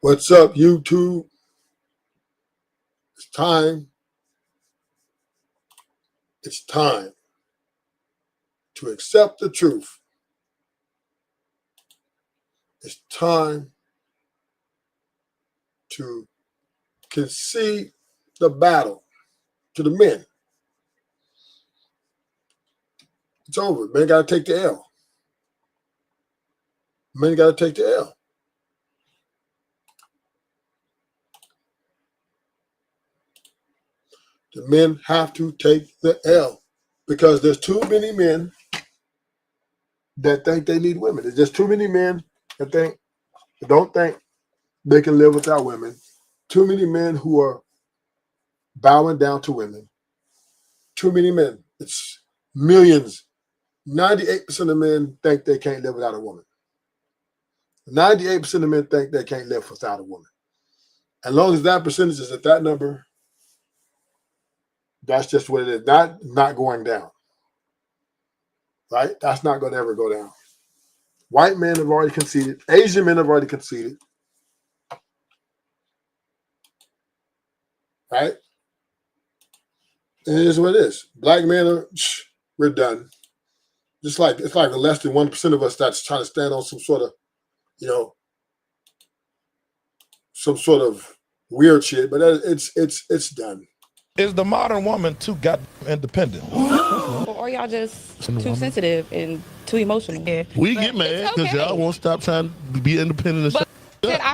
What's up, YouTube? It's time. It's time to accept the truth. It's time to concede the battle to the men. It's over. Men got to take the L. Men got to take the L. The men have to take the L because there's too many men that think they need women. There's just too many men that don't think they can live without women. Too many men who are bowing down to women. Too many men. It's millions. 98% of men think they can't live without a woman. 98% of men think they can't live without a woman. As long as that percentage is at that number, that's just what it is. Not going down. Right? That's not going to ever go down. White men have already conceded. Asian men have already conceded. Right? And it is what it is. Black men we're done. It's like less than 1% of us that's trying to stand on some sort of, some sort of weird shit, but it's done. Is the modern woman too goddamn independent? Or are y'all just too sensitive and too emotional? Yeah. We get mad because y'all won't stop trying to be independent.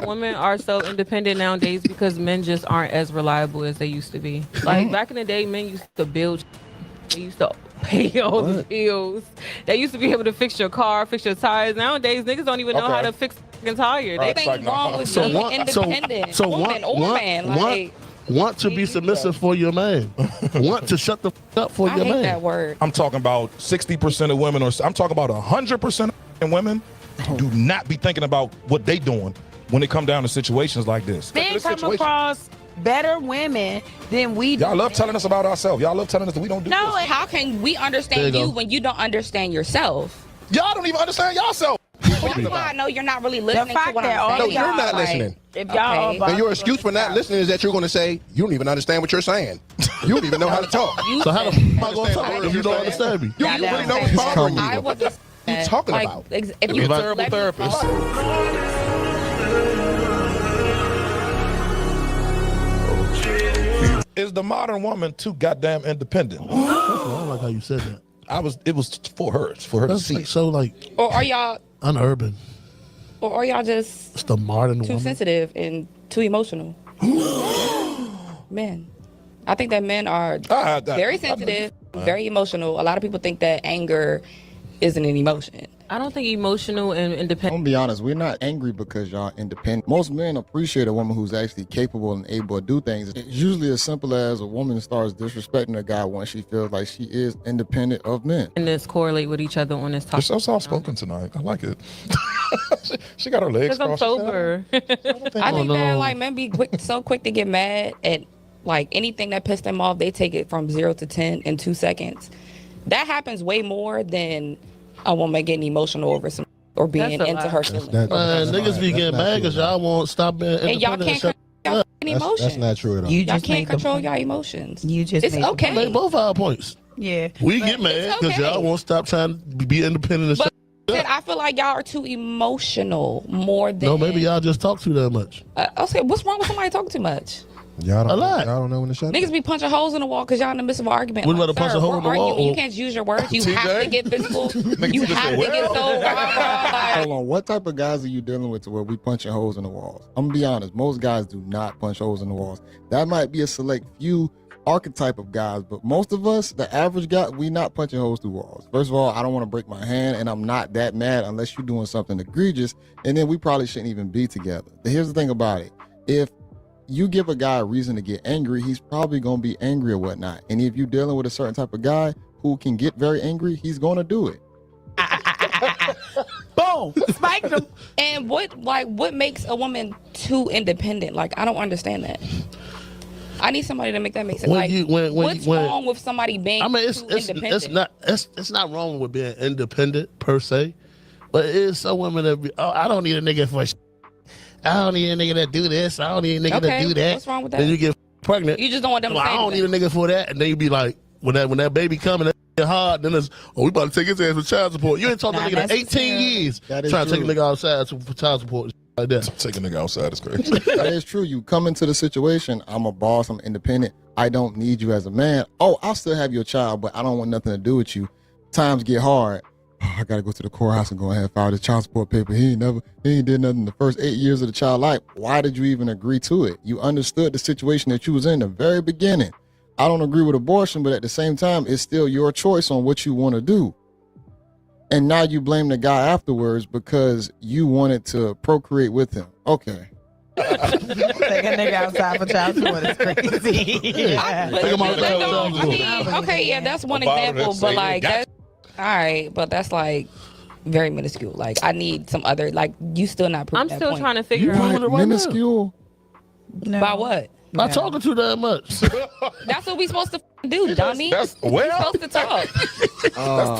Women are so independent nowadays because men just aren't as reliable as they used to be. Like back in the day, men used to build. They used to pay all the bills. They used to be able to fix your car, fix your tires. Nowadays, niggas don't even know how to fix a tire. They think wrong with being independent. Woman or man. Want to be submissive for your man. Want to shut the up for your man. I hate that word. I'm talking about 60% of women, or I'm talking about 100% of women do not be thinking about what they doing when it come down to situations like this. Men come across better women than we do. Y'all love telling us about ourselves. Y'all love telling us that we don't do this. No, how can we understand you when you don't understand yourself? Y'all don't even understand yourself. That's why I know you're not really listening to what I'm saying. No, you're not listening. If y'all and your excuse for not listening is that you're going to say, you don't even understand what you're saying. You don't even know how to talk. So how the f*** am I going to talk if you don't understand me? You really know what's bothering you. What you talking about? If you're a terrible therapist. Is the modern woman too goddamn independent? I don't like how you said that. It was for her. It's for her to see. Like, so like. Or are y'all unurban? Or are y'all just it's the modern too sensitive and too emotional? Men. I think that men are very sensitive, very emotional. A lot of people think that anger isn't an emotion. I don't think emotional and independent. I'm gonna be honest, we're not angry because y'all independent. Most men appreciate a woman who's actually capable and able to do things. It's usually as simple as a woman starts disrespecting a guy once she feels like she is independent of men. And this correlate with each other on this topic. You're so soft-spoken tonight. I like it. she got her legs crossed. Because I'm sober. I think that like men be so quick to get mad at like anything that pissed them off. They take it from 0 to 10 in 2 seconds. That happens way more than a woman getting emotional over some or being into her feelings. Niggas be getting mad because y'all won't stop being independent. And y'all can't control your emotions. That's not true at all. Y'all can't control your emotions. It's okay. Make both our points. Yeah. We get mad because y'all won't stop trying to be independent. But I feel like y'all are too emotional more than. No, maybe y'all just talk too damn much. Okay, what's wrong with somebody talking too much? Y'all don't know when to shut up. Niggas be punching holes in the wall because y'all in the midst of an argument. We'd rather punch a hole in the wall. You can't use your words. You have to get physical. You have to get so Hold on, what type of guys are you dealing with to where we punching holes in the walls? I'm gonna be honest, most guys do not punch holes in the walls. That might be a select few archetype of guys, but most of us, the average guy, we not punching holes through walls. First of all, I don't want to break my hand, and I'm not that mad unless you're doing something egregious, and then we probably shouldn't even be together. But here's the thing about it. If you give a guy a reason to get angry, he's probably going to be angry or whatnot. And if you're dealing with a certain type of guy who can get very angry, he's going to do it. Boom. Spike them. And what makes a woman too independent? Like, I don't understand that. I need somebody to make that make sense. What's wrong with somebody being too independent? It's not wrong with being independent per se, but it is some women that I don't need a nigga for I don't need a nigga that do this. I don't need a nigga Okay, that do that. what's wrong with Then that? you get pregnant. You just don't want them to Well, say I don't anything. need a nigga for that. And then you be like, when that baby coming, that shit hard, then it's, we about to take his ass for child support. You ain't talked to a nigga in 18 years That is trying to take a true. nigga outside for child support and shit like that. Take a nigga outside is crazy. That is true. You come into the situation, I'm a boss, I'm independent. I don't need you as a man. Oh, I'll still have your child, but I don't want nothing to do with you. Times get hard. Oh, I gotta go to the courthouse and go ahead and file this child support paper. He ain't did nothing the first 8 years of the child life. Why did you even agree to it? You understood the situation that you was in the very beginning. I don't agree with abortion, but at the same time, it's still your choice on what you want to do. And now you blame the guy afterwards because you wanted to procreate with him. Okay. Take a nigga outside for child support is crazy. But Take 'em outside that with don't- child I mean, okay, yeah, that's one example, but like that's all right, but that's like very minuscule. Like I need some other like you still not proving I'm that still point. trying to figure proving out. it right now. Minuscule. By what? Not talking to that much. That's what we supposed to do, dummy. That's we well. supposed to talk.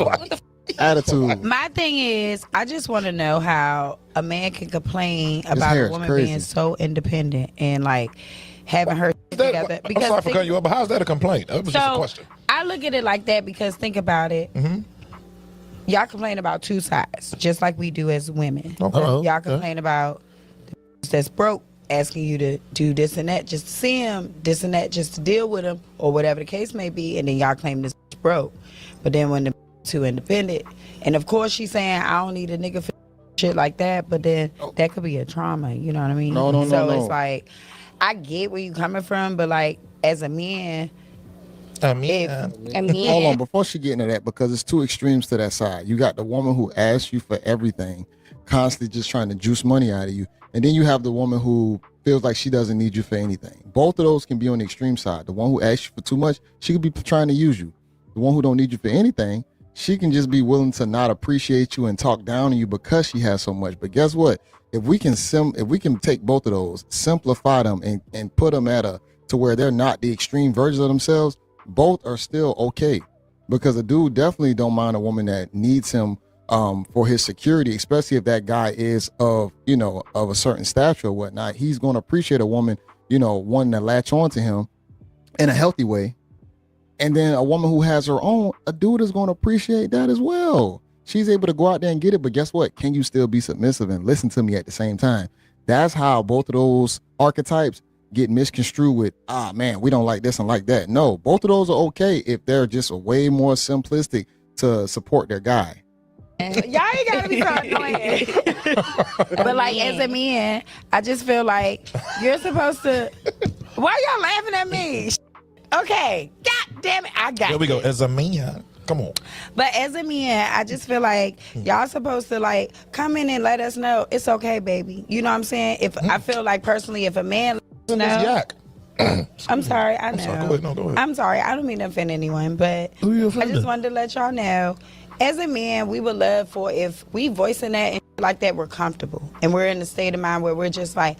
What the Attitude. My thing is, I just want to know how a man can complain about hair a is woman crazy. being so independent and like having her together. I'm sorry for cutting you up, but how's that a complaint? That was just a So question. I look at it like that because think about it. Mm-hmm. Y'all complain about two sides, just like we do as women. Uh-oh. Y'all complain about the that's broke, asking you to do this and that just to see him, this and that just to deal with him, or whatever the case may be, and then y'all claim this broke. But then when the too independent, and of course she's saying I don't need a nigga for shit like that, but then that could be a trauma, you know what I mean? No, no, no, So no. it's like I get where you coming from, but like as a man, if Hold on, before she get into that, because it's two extremes to that side. You got the woman who asks you for everything, constantly just trying to juice money out of you. And then you have the woman who feels like she doesn't need you for anything. Both of those can be on the extreme side. The one who asks you for too much, she could be trying to use you. The one who don't need you for anything, she can just be willing to not appreciate you and talk down on you because she has so much. But guess what? If we can take both of those, simplify them and put them to where they're not the extreme versions of themselves, both are still okay. Because a dude definitely don't mind a woman that needs him for his security, especially if that guy is of a certain stature or whatnot. He's going to appreciate a woman, wanting to latch on to him in a healthy way. And then a woman who has her own, a dude is going to appreciate that as well. She's able to go out there and get it, but guess what? Can you still be submissive and listen to me at the same time? That's how both of those archetypes get misconstrued with, man, we don't like this and like that. No, both of those are okay if they're just way more simplistic to support their guy. y'all ain't gotta be so annoying. But like as a man, I just feel like you're supposed to. Why y'all laughing at me? Okay, god damn it, I got There we go. it. As a man, come on. But as a man, I just feel like y'all supposed to like come in and let us know it's okay, baby. You know what I'm saying? If I feel like personally, if a man It's yak. I'm sorry, I know. sorry, go ahead. No, go ahead. I'm sorry, I don't mean to offend anyone, but Who you I offending? just wanted to let y'all know. As a man, we would love for if we voicing that and like that, we're comfortable and we're in a state of mind where we're just like,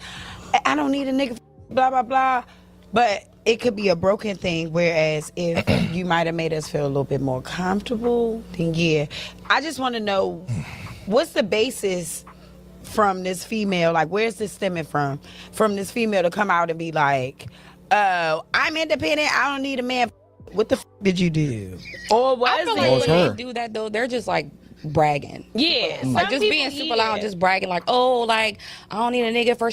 I don't need a nigga, blah blah blah. But it could be a broken thing. Whereas if you might have made us feel a little bit more comfortable, then yeah. I just want to know what's the basis from this female? Like, where's this stemming from? From this female to come out and be like, I'm independent. I don't need a man. What the did you do? Or was I feel it? like it's when her. they do that though, they're just like bragging. Yeah, Like some just people, being super yeah. loud, just bragging like, oh, like I don't need a nigga for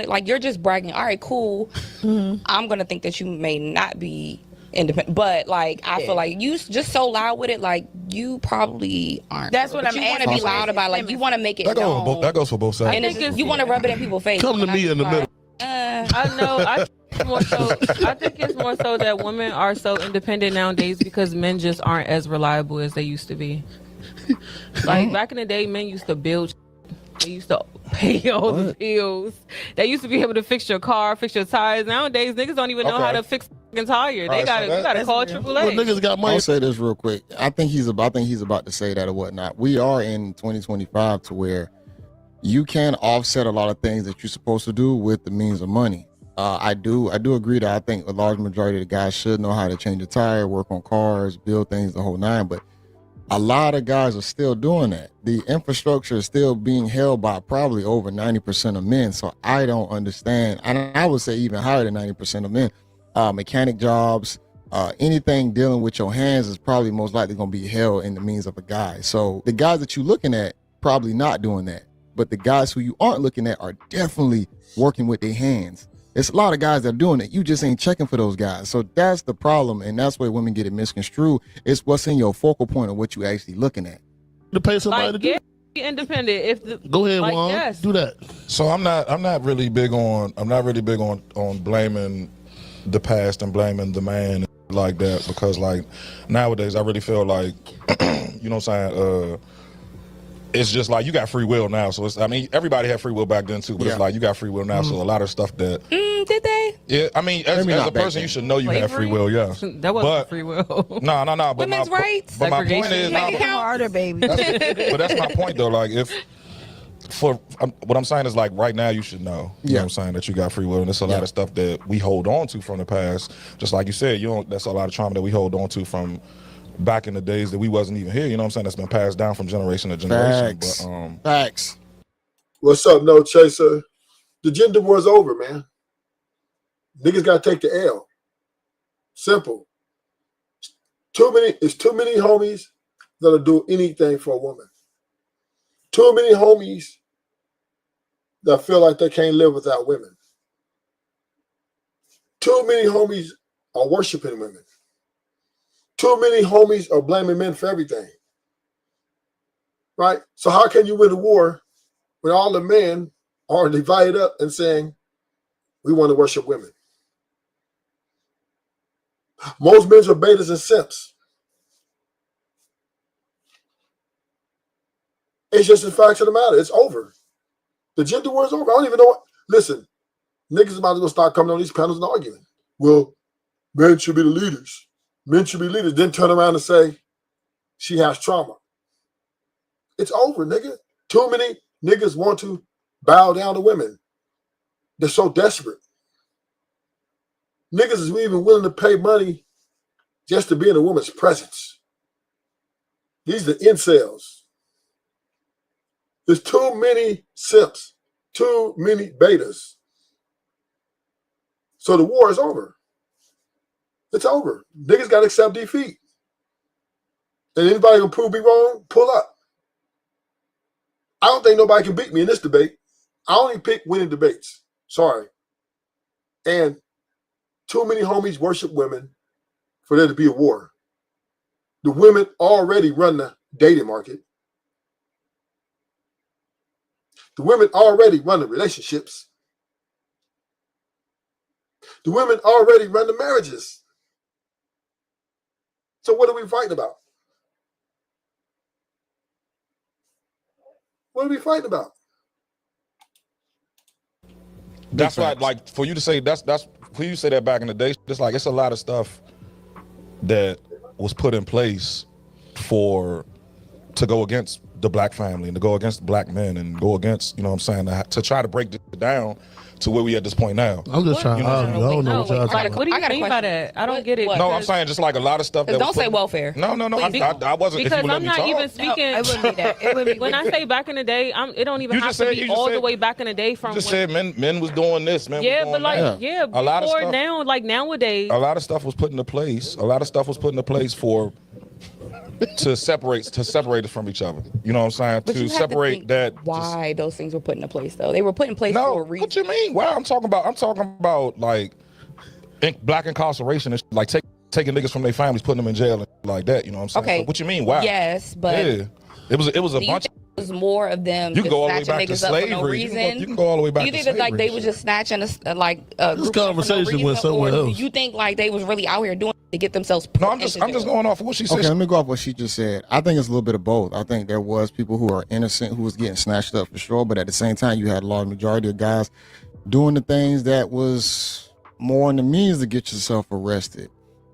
like you're just bragging. All right, cool. I'm gonna think that you may not be independent, but like I feel like you just so loud with it, like you probably aren't. That's what But I'm you want to asking. be loud about, like you want to make it That goes, known. that goes for both sides. And think it's- you want to rub it in people's face. Come to me in the middle. I know. I think it's more so that women are so independent nowadays because men just aren't as reliable as they used to be. Like back in the day, men used to build. They used to pay all the bills. They used to be able to fix your car, fix your tires. Nowadays, niggas don't even know how to fix a fucking tire. They Alright, so you gotta call AAA. Well, niggas got money. I'll say this real quick. I think he's about to say that or whatnot. We are in 2025 to where you can offset a lot of things that you're supposed to do with the means of money. I do agree that I think a large majority of the guys should know how to change a tire, work on cars, build things, the whole nine. But A lot of guys are still doing that. The infrastructure is still being held by probably over 90% of men. So I don't understand. And I would say even higher than 90% of men. Mechanic jobs, anything dealing with your hands is probably most likely going to be held in the means of a guy. So the guys that you're looking at probably not doing that. But the guys who you aren't looking at are definitely working with their hands. It's a lot of guys that are doing it. You just ain't checking for those guys. So that's the problem. And that's where women get it misconstrued. It's what's in your focal point of what you actually looking at. To pay somebody Like, to do get independent. If the, Go ahead, like, Juan. yes. Do that. So I'm not really big on blaming the past and blaming the man like that, because like nowadays I really feel like you know what I'm saying, it's just like you got free will now. So it's, I mean, everybody had free will back then too, but it's like you got free will now. So a lot of stuff that Did they? yeah, I mean, as a person, you should know you have free will. Yeah, That wasn't free will. no. But Women's rights? But my point Segregation. is, Make it count. Harder, baby. but that's my point though. Like if what I'm saying is like right now you should know. You know what I'm saying, that you got free will, and there's a lot of stuff that we hold on to from the past. Just like you said, that's a lot of trauma that we hold on to from back in the days that we wasn't even here. You know what I'm saying? That's been passed down from generation to generation. Facts. But Facts. What's up, No Chaser? The gender war's over, man. Niggas gotta take the L. Simple. It's too many homies that'll do anything for a woman. Too many homies that feel like they can't live without women. Too many homies are worshiping women. Too many homies are blaming men for everything. Right? So how can you win a war when all the men are divided up and saying, we want to worship women? Most men are betas and simps. It's just the fact of the matter. It's over. The gender war is over. I don't even know what. Listen, niggas about to go start coming on these panels and arguing. Well, men should be the leaders. Men should be leaders. Then turn around and say, she has trauma. It's over, nigga. Too many niggas want to bow down to women. They're so desperate. Niggas is even willing to pay money just to be in a woman's presence. These are incels. There's too many simps, too many betas. So the war is over. It's over. Niggas got to accept defeat. And anybody gonna prove me wrong, pull up. I don't think nobody can beat me in this debate. I only pick winning debates. Sorry. And too many homies worship women for there to be a war. The women already run the dating market. The women already run the relationships. The women already run the marriages. So what are we fighting about? What are we fighting about? that's why, like, for you to say that back in the day, it's like it's a lot of stuff that was put in place to go against the black family and to go against black men and go against, you know what I'm saying, to try to break it down to where we at this point now. I'm just trying to argue. I don't know what y'all talking about. What do you I got a mean by question. that? I don't get it. No, I'm saying just like a lot of stuff that Don't was say put- welfare. No, Please I wasn't. If you Because would let I'm me not talk. even speaking. It wouldn't be that. It would be When I say back in the day, it don't even You have just to said- be you just all the said- way back in the day from You just when. said men was doing this, men Yeah, was but doing like, that. yeah, A lot of before stuff- now, like nowadays. A lot of stuff was put into place. To separate us from each other. You know what I'm saying? But you To have separate think that. why those things were put into place, though. They were put in place No, for a reason. what you mean? Wow, I'm talking about like black incarceration and like taking niggas from their families, putting them in jail and like that. You know what I'm saying? Okay. So what you mean? Wow. Yes, but Yeah. It was a do you bunch. think it was more of them You can just go all the way snatching back to niggas up for no slavery. You reason? can go all the way back Do you to think that like slavery they was and just snatching a group up for no conversation reason, went somewhere or else. do you think like they was really out here doing it to get themselves? No, I'm just going off of what she said. Okay, let me go off what she just said. I think it's a little bit of both. I think there was people who are innocent who was getting snatched up for sure, but at the same time, you had a large majority of guys doing the things that was more in the means to get yourself arrested.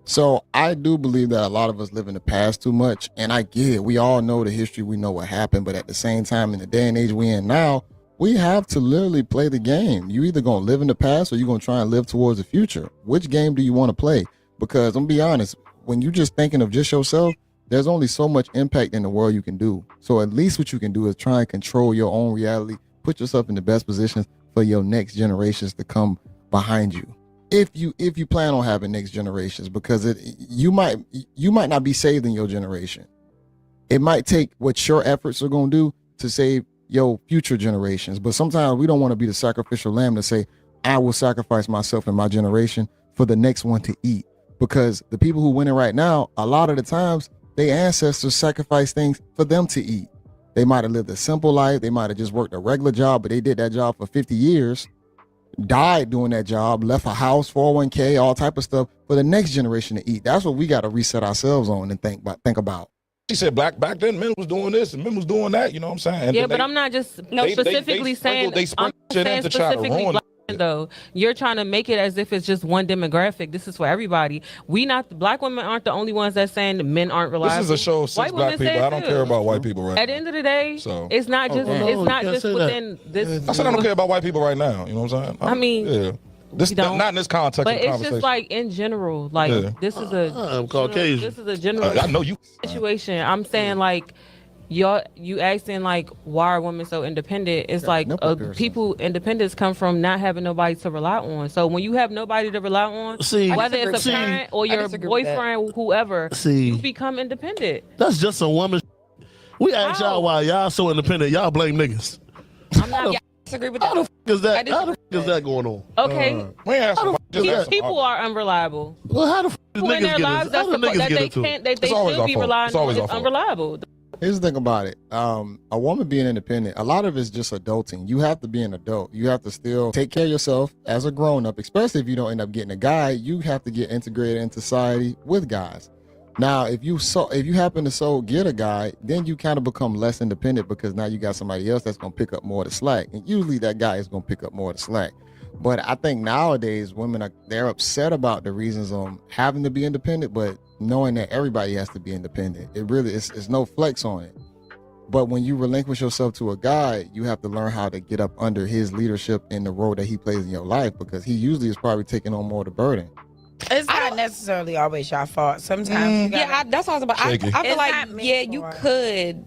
So I do believe that a lot of us live in the past too much, and I get it. We all know the history. We know what happened, but at the same time, in the day and age we in now, we have to literally play the game. You either gonna live in the past or you're gonna try and live towards the future. Which game do you want to play? Because I'm gonna be honest, when you just thinking of just yourself, there's only so much impact in the world you can do. So at least what you can do is try and control your own reality, put yourself in the best positions for your next generations to come behind you. If you plan on having next generations, because you might not be saved in your generation. It might take what your efforts are going to do to save your future generations. But sometimes we don't want to be the sacrificial lamb to say, I will sacrifice myself and my generation for the next one to eat. Because the people who win it right now, a lot of the times, their ancestors sacrificed things for them to eat. They might have lived a simple life. They might have just worked a regular job, but they did that job for 50 years, died doing that job, left a house, 401k, all type of stuff for the next generation to eat. That's what we got to reset ourselves on and think about. She said back then men was doing this and men was doing that, you know what I'm saying? And Yeah, then but I'm not just they specifically saying. they I'm sprinkle not shit saying in to try to specifically ruin black men, though. You're trying to make it as if it's just one demographic. This is for everybody. Black women aren't the only ones that's saying the men aren't reliable. This is a show of 6 White black women say people. it I don't too. care about white people right At the now. end of the day, So- it's not just no, it's you not can't just say that. within this. I said I don't care about white people right now. You know what I'm saying? I mean, yeah. This you don't. not in this context But of it's conversation. just like in general, like Yeah. this is a I'm Caucasian. This is a general I know you. situation. I'm saying like you asking like why are women so independent? It's like no comparison. people independence come from not having nobody to rely on. So when you have nobody to rely on, See, whether it's a see, parent or I your disagree with that. boyfriend, whoever, See. you become independent. that's just a woman. We ask How? y'all why y'all so independent. Y'all blame niggas. I'm not Yeah, I disagree with How the that. f- is I that? How the disagree f- is that going on? okay. We ain't asking about- just asking People about- are unreliable. Well, how the f- does People in niggas their get lives into? How that's the niggas that get they into? can't that they It's always should our be fault. relying It's always on our is fault. unreliable. Here's the thing about it. A woman being independent, a lot of it's just adulting. You have to be an adult. You have to still take care of yourself as a grown up, especially if you don't end up getting a guy. You have to get integrated in society with guys. Now, if you happen to get a guy, then you kind of become less independent because now you got somebody else that's gonna pick up more of the slack, and usually that guy is gonna pick up more of the slack. But I think nowadays women they're upset about the reasons on having to be independent, but knowing that everybody has to be independent. It really it's no flex on it. But when you relinquish yourself to a guy, you have to learn how to get up under his leadership in the role that he plays in your life, because he usually is probably taking on more of the burden. It's not necessarily always your fault. Sometimes you gotta, Yeah, that's what I was about. I Shaky. feel It's like not meant yeah, you for- could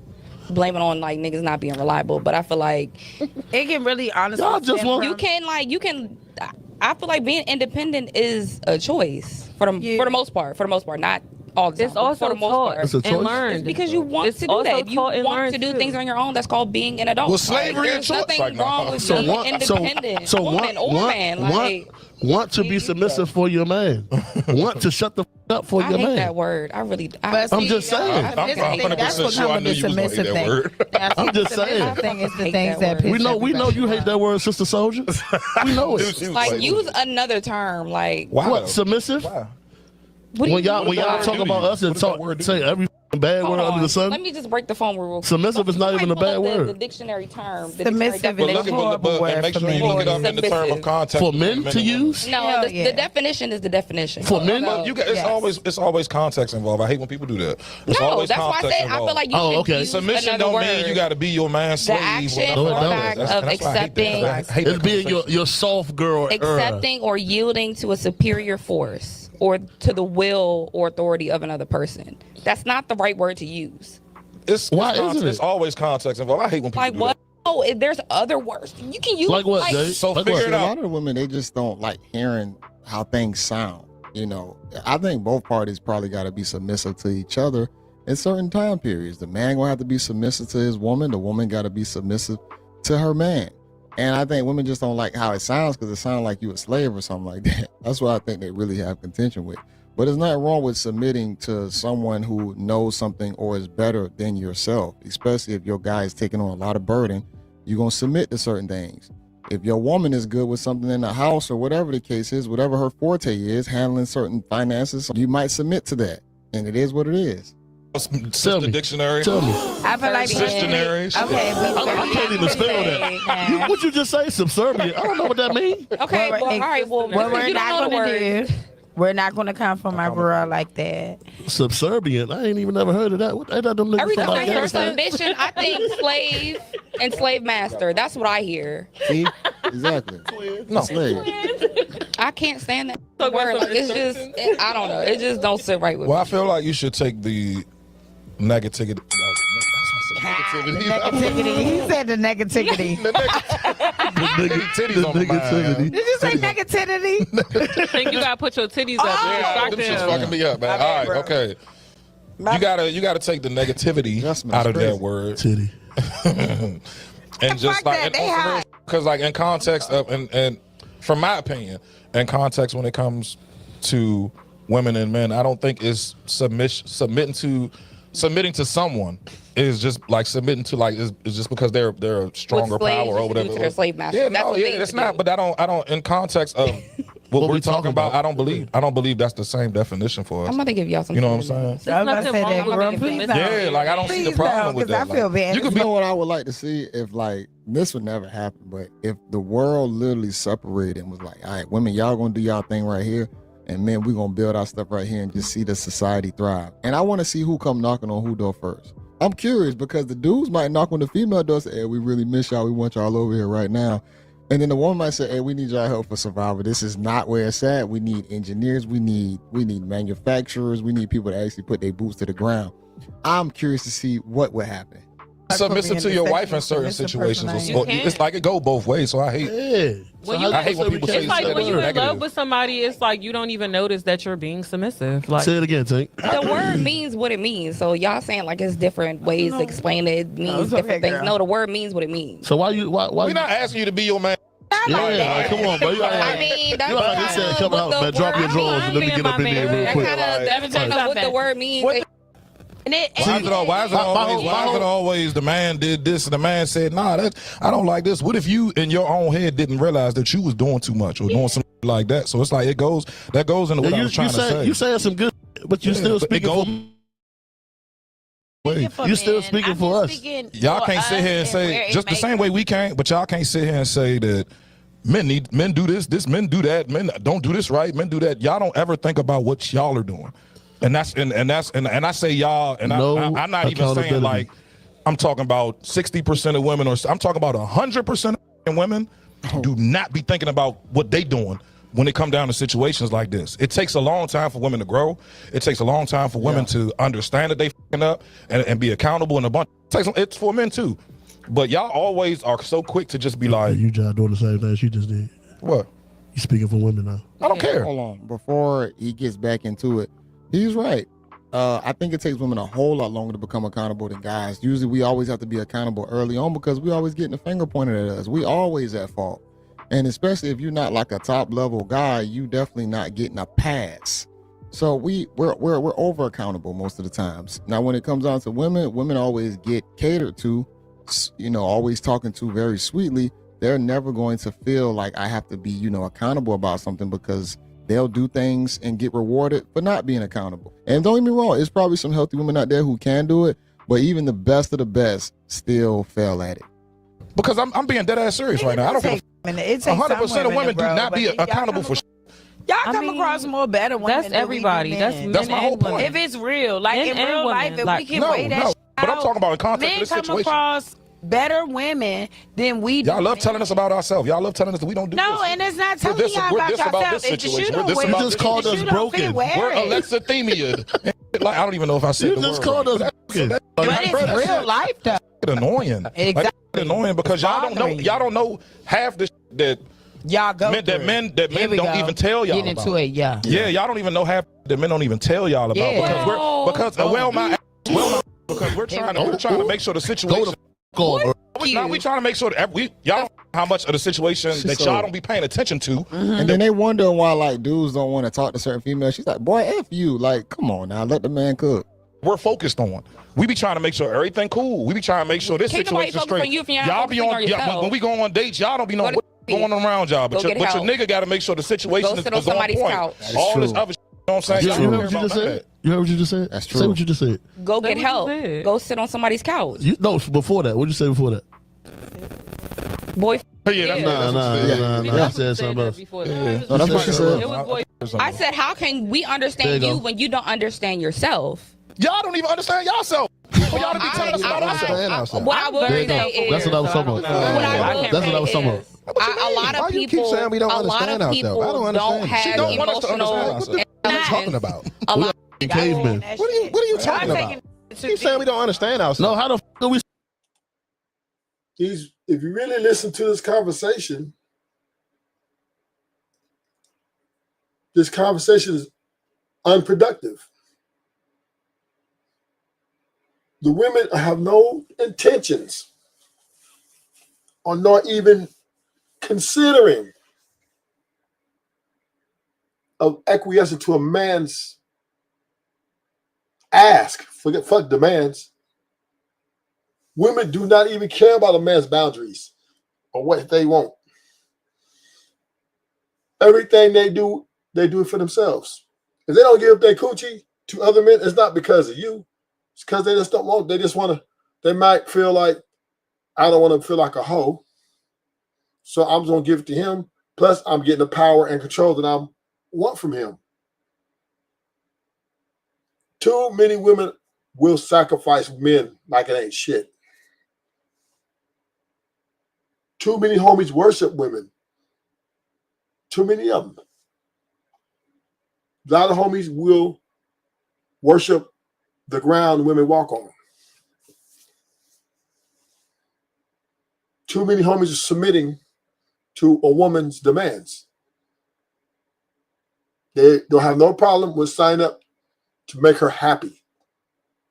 blame it on like niggas not being reliable, but I feel like it can really honestly. Y'all just stem want- from- you can. I feel like being independent is a choice for the most part. For the most part, not all the time. It's but also for the most taught part. It's a and choice. learned. It's because you want It's to do also that. If you taught and want learned to do too. things on your own, that's called being an adult. Well, slavery Like, and there's choice. nothing Like, no. wrong with So being want, independent, so woman or man. Like, want to be submissive for your man. Want to shut the f- up for I your hate man. that word. I really. But I'm see, just saying. that's I'm the thing. 100% That's what sure I comes knew with the you was gonna hate submissive that thing. word. That's I'm the just saying. submissive thing is the Hate things that that word. piss We know everybody you hate off. that word, Sister Soldier. We know it. like use another term. Like Why? What though? submissive? Why? what do When you y'all mean by- talk about us and What does that talk word do? say every bad Hold word under on. the sun. Let me just break the phone real quick. Submissive is not even a Pull up bad the word. dictionary term. The Submissive dictionary is But a look at horrible but word make for sure you men. look it up in the term of Submissive. context. For men to use? No, Hell the, yeah. the definition is the definition. For men? So- You got, it's always context involved. I hate when people do that. It's No, always that's why I context say I involved. feel like you Oh, should okay. use Submission another don't word. mean you got to be your man's The slave. action nothing or like that. fact That's- of that's why I hate that. accepting- I hate It's that being conversation. your soft girl era. accepting or yielding to a superior force or to the will or authority of another person. That's not the right word to use. Why isn't it? It's always context involved. I hate when people Like do what? that. Oh, there's other words. You can use Like what, Jay? So Like figure what? it A out. lot of the women, they just don't like hearing how things sound. You know, I think both parties probably got to be submissive to each other in certain time periods. The man gonna have to be submissive to his woman. The woman got to be submissive to her man. And I think women just don't like how it sounds because it sounds like you a slave or something like that. That's what I think they really have contention with. But there's nothing wrong with submitting to someone who knows something or is better than yourself, especially if your guy is taking on a lot of burden. You're going to submit to certain things. If your woman is good with something in the house or whatever the case is, whatever her forte is, handling certain finances, you might submit to that. And it is what it is. Sister me. Dictionary. Tell me. I feel like Dictionaries. Okay, I can't even spell that. What you just say? Subservient. I don't know what that means. Okay, well, all right. Well, What we're you don't not know the gonna word. do. We're not gonna come for my girl like that. Subservient. I ain't even never heard of that. What ain't that them niggas Every from time I hear Afghanistan? submission, I think slave and slave master. That's what I hear. See? Exactly. No. Slave. I can't stand that So word. what's Like, it's just, I don't know. It just don't sit right with Well, me. I feel like you should take the negativity. Negativity. He said the negativity. Titties on my mind. Did you say negativity? I think you gotta put your titties up. Yeah, them shit's fucking me up, man. All right, okay. You gotta take the negativity out of that word. Titty. And just like, because like in context of, and from my opinion, in context when it comes to women and men, I don't think it's submitting to someone is just like submitting to like is just because they're a stronger power or whatever. To their slave master. Yeah, That's no, what yeah, they it's do. not. But I don't. In context of what we're talking about, I don't believe that's the same definition for us. I'm about to give y'all some. You know what I'm saying? There's nothing wrong with it. Yeah, like I don't see the problem with that. I feel bad. You could You know what I would like to see if like this would never happen, but if the world literally separated and was like, all right, women, y'all gonna do y'all thing right here, and men, we gonna build our stuff right here and just see the society thrive. And I want to see who come knocking on who door first. I'm curious because the dudes might knock on the female door and say, hey, we really miss y'all. We want y'all over here right now. And then the woman might say, hey, we need y'all help for survival. This is not where it's at. We need engineers. We need manufacturers. We need people to actually put their boots to the ground. I'm curious to see what would happen. Submissive to your wife in certain situations. It's like it go both ways. So I hate. Yeah. I hate when people say It's like that when you're in negative. love with somebody, it's like you don't even notice that you're being submissive. Like, Say it again, Tank. The word means what it means. So y'all saying like it's different ways to explain it. It means different things. No, the word means what it means. So why We're not asking you to be your man. Yeah, like, come on, bro. You act like, I mean, that's you act like they said, come out, man, drop your drawers and let me get up in there real quick. That's kind of what the word means. Why is it always the man did this and the man said, nah, I don't like this? What if you in your own head didn't realize that you was doing too much or doing something like that? So it's like that goes into what I was trying to say. You saying some good, but you still speaking you still speaking for us. Y'all can't sit here and say just the same way we can't, but y'all can't sit here and say that men do this, men do that, men don't do this right, men do that. Y'all don't ever think about what y'all are doing. And I say y'all, and I'm not even saying like I'm talking about 60% of women, or I'm talking about 100% of women do not be thinking about what they doing when it come down to situations like this. It takes a long time for women to grow. It takes a long time for women to understand that they fucking up and be accountable and a bunch. It's for men too. But y'all always are so quick to just be like, you just doing the same thing she just did. What? You speaking for women now. I don't care. Hold on. Before he gets back into it, he's right. I think it takes women a whole lot longer to become accountable than guys. Usually we always have to be accountable early on because we always getting the finger pointed at us. We always at fault. And especially if you're not like a top level guy, you definitely not getting a pass. So we're over accountable most of the times. Now when it comes down to women always get catered to, always talking to very sweetly. They're never going to feel like I have to be, accountable about something because they'll do things and get rewarded for not being accountable. And don't get me wrong, there's probably some healthy women out there who can do it, but even the best of the best still fail at it. Because I'm being dead ass serious right now. I don't give 100% of women do not be accountable for. Y'all come across more better women. That's everybody. That's my whole point. If it's real, like in real life, if we can weigh that. But I'm talking about in context of this men come situation. across better women than we do. Y'all love telling us about ourselves. Y'all love telling us that we don't do this. No, and it's not telling this, y'all we're about this yourself. about this situation. We're this You about just called us broken. We're alexithymia. Like, I don't even know if I said You the word. just called us broken. But it's real life, though. Annoying. Exactly. Like, annoying because y'all don't know half the that y'all go men don't even tell y'all get into about. it. Yeah, y'all don't even know half that men don't even tell y'all about because we're trying to make sure the situation. We trying to make sure that y'all don't know how much of the situation that y'all don't be paying attention to. And then they wonder why like dudes don't want to talk to certain females. She's like, boy, F you. Like, come on now, let the man cook. We're focused on. We be trying to make sure everything cool. We be trying to make sure this situation is straight. Y'all be on when we go on dates, y'all don't be knowing what's going on around y'all. But your nigga got to make sure the situation is on point. All this other shit, you know what I'm saying? You heard what you just said? You heard what you just said? That's true. Say what you just said. Go get help. Go sit on somebody's couch. No, before that. What did you say before that? Boy. Nah. I said something else. No, that's what she said. I said, how can we understand you when you don't understand yourself? Y'all don't even understand yourself. Y'all to be telling us about ourselves. What I will say is, that's what I was talking about. That's what I was talking about. A lot of people don't have emotional. What are you talking about? Cavemen. What are you talking about? Keep saying we don't understand ourselves. No, how the fuck are we? If you really listen to this conversation is unproductive. The women have no intentions or not even considering of acquiescing to a man's ask. Fuck demands. Women do not even care about a man's boundaries or what they want. Everything they do it for themselves. If they don't give their coochie to other men, it's not because of you. It's because they just don't want. They just want to. They might feel like, I don't want to feel like a hoe, so I'm just gonna give it to him. Plus, I'm getting the power and control that I want from him. Too many women will sacrifice men like it ain't shit. Too many homies worship women. Too many of them. A lot of homies will worship the ground women walk on. Too many homies are submitting to a woman's demands. They don't have no problem with signing up to make her happy,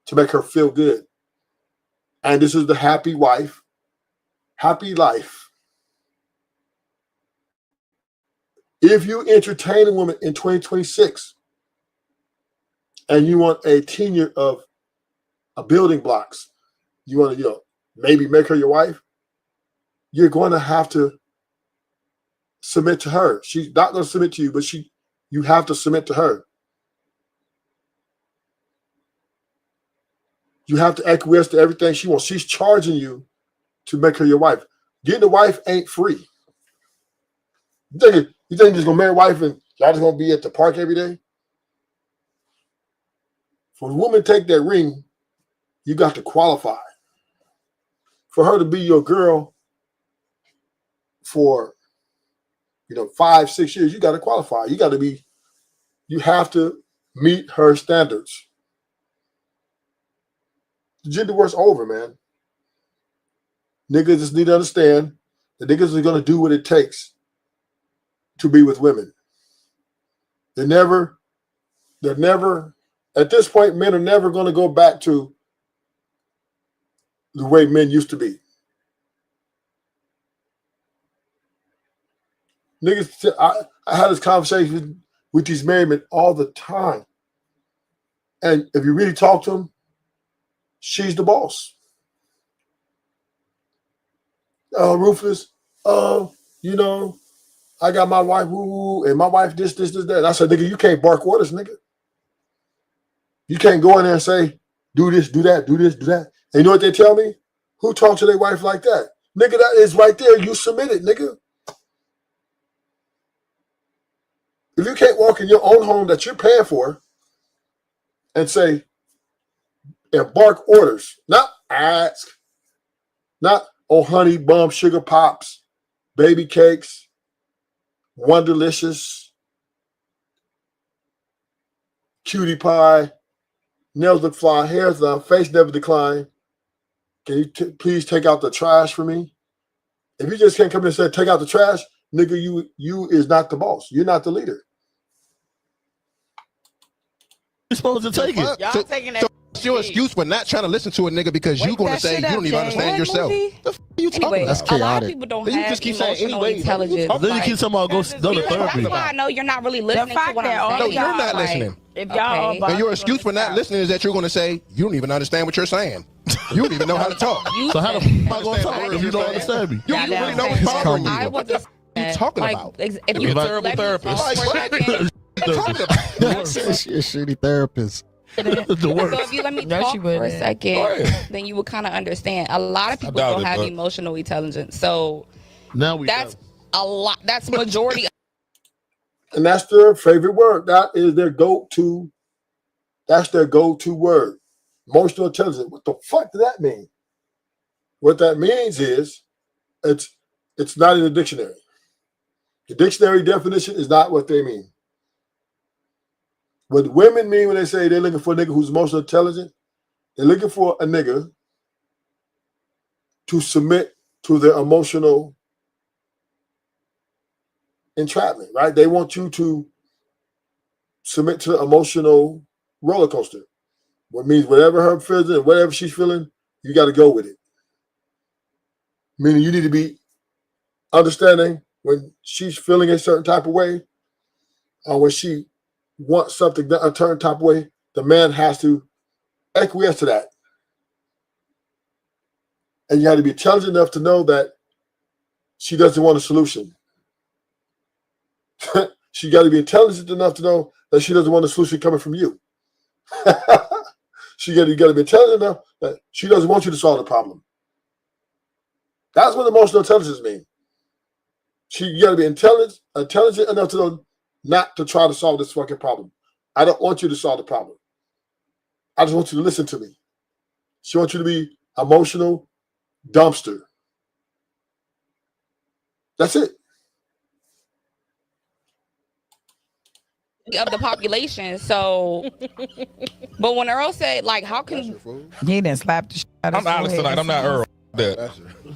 to make her feel good. And this is the happy wife, happy life. If you entertain a woman in 2026 and you want a tenure of building blocks, you want to, maybe make her your wife, you're going to have to submit to her. She's not going to submit to you, but you have to submit to her. You have to acquiesce to everything she wants. She's charging you to make her your wife. Getting a wife ain't free. You think you're just gonna marry a wife and y'all just gonna be at the park every day? For a woman to take that ring, you got to qualify. For her to be your girl for 5-6 years, you got to qualify. You have to meet her standards. The gender war's over, man. Niggas just need to understand that niggas are gonna do what it takes to be with women. They're never, at this point, men are never gonna go back to the way men used to be. Niggas, I had this conversation with these married men all the time. And if you really talk to them, she's the boss. Ruthless, I got my wife, and my wife this, that. And I said, nigga, you can't bark orders, nigga. You can't go in there and say, do this, do that, do this, do that. And you know what they tell me? Who talks to their wife like that? Nigga, that is right there. You submitted, nigga. If you can't walk in your own home that you're paying for and say, and bark orders, not ask, not, oh, honey bum, sugar pops, baby cakes, Wonderlicious, cutie pie, nails look fly, hair's done, face never decline. Can you please take out the trash for me? If you just can't come in and say, take out the trash, nigga, you is not the boss. You're not the leader. You're supposed to take it. Y'all taking that. It's your excuse for not trying to listen to a nigga because you're going to say you don't even understand yourself. The f you talking Anyway, about? That's a lot of chaotic. people don't Then you have just keep saying emotional anyway. intelligence. Then you keep talking about go to therapy. That's why I know you're not really listening to fact what that all I'm No, saying. you're not Like, listening. If y'all Okay. all And your bothering excuse for not stop. listening is that you're going to say you don't even understand what you're saying. You don't even know how to talk. You So how the said- f am I gonna talk if you don't understand me? You Now really that's know what's saying- bothering I you. wasn't you talking like, about? If You're you a let terrible me therapist. talk for a Like, what? second, You're talking about? She a shitty therapist. The so worst. if you let me No, talk she for a wouldn't. second, Go ahead. then you would kind of understand. A lot of people doubt don't it, have but- emotional intelligence, so Now we that's know. a lot. That's majority. And that's their favorite word. That is their go-to. That's their go-to word. Emotional intelligence. What the fuck does that mean? What that means is it's not in the dictionary. The dictionary definition is not what they mean. What women mean when they say they're looking for a nigga who's emotionally intelligent, They're looking for a nigga to submit to their emotional entrapment, right? They want you to submit to the emotional roller coaster. What means whatever her feeling and whatever she's feeling, you got to go with it. Meaning you need to be understanding when she's feeling a certain type of way, or when she wants something done a certain type of way, the man has to acquiesce to that. And you have to be intelligent enough to know that she doesn't want a solution. She got to be intelligent enough to know that she doesn't want a solution coming from you. You got to be intelligent enough that she doesn't want you to solve the problem. That's what emotional intelligence means. You got to be intelligent enough to know not to try to solve this fucking problem. I don't want you to solve the problem. I just want you to listen to me. She wants you to be emotional dumpster. That's it. Of the population. So, but when Earl said, like, how can He didn't slap the shit out of I'm Alex tonight. I'm not Earl.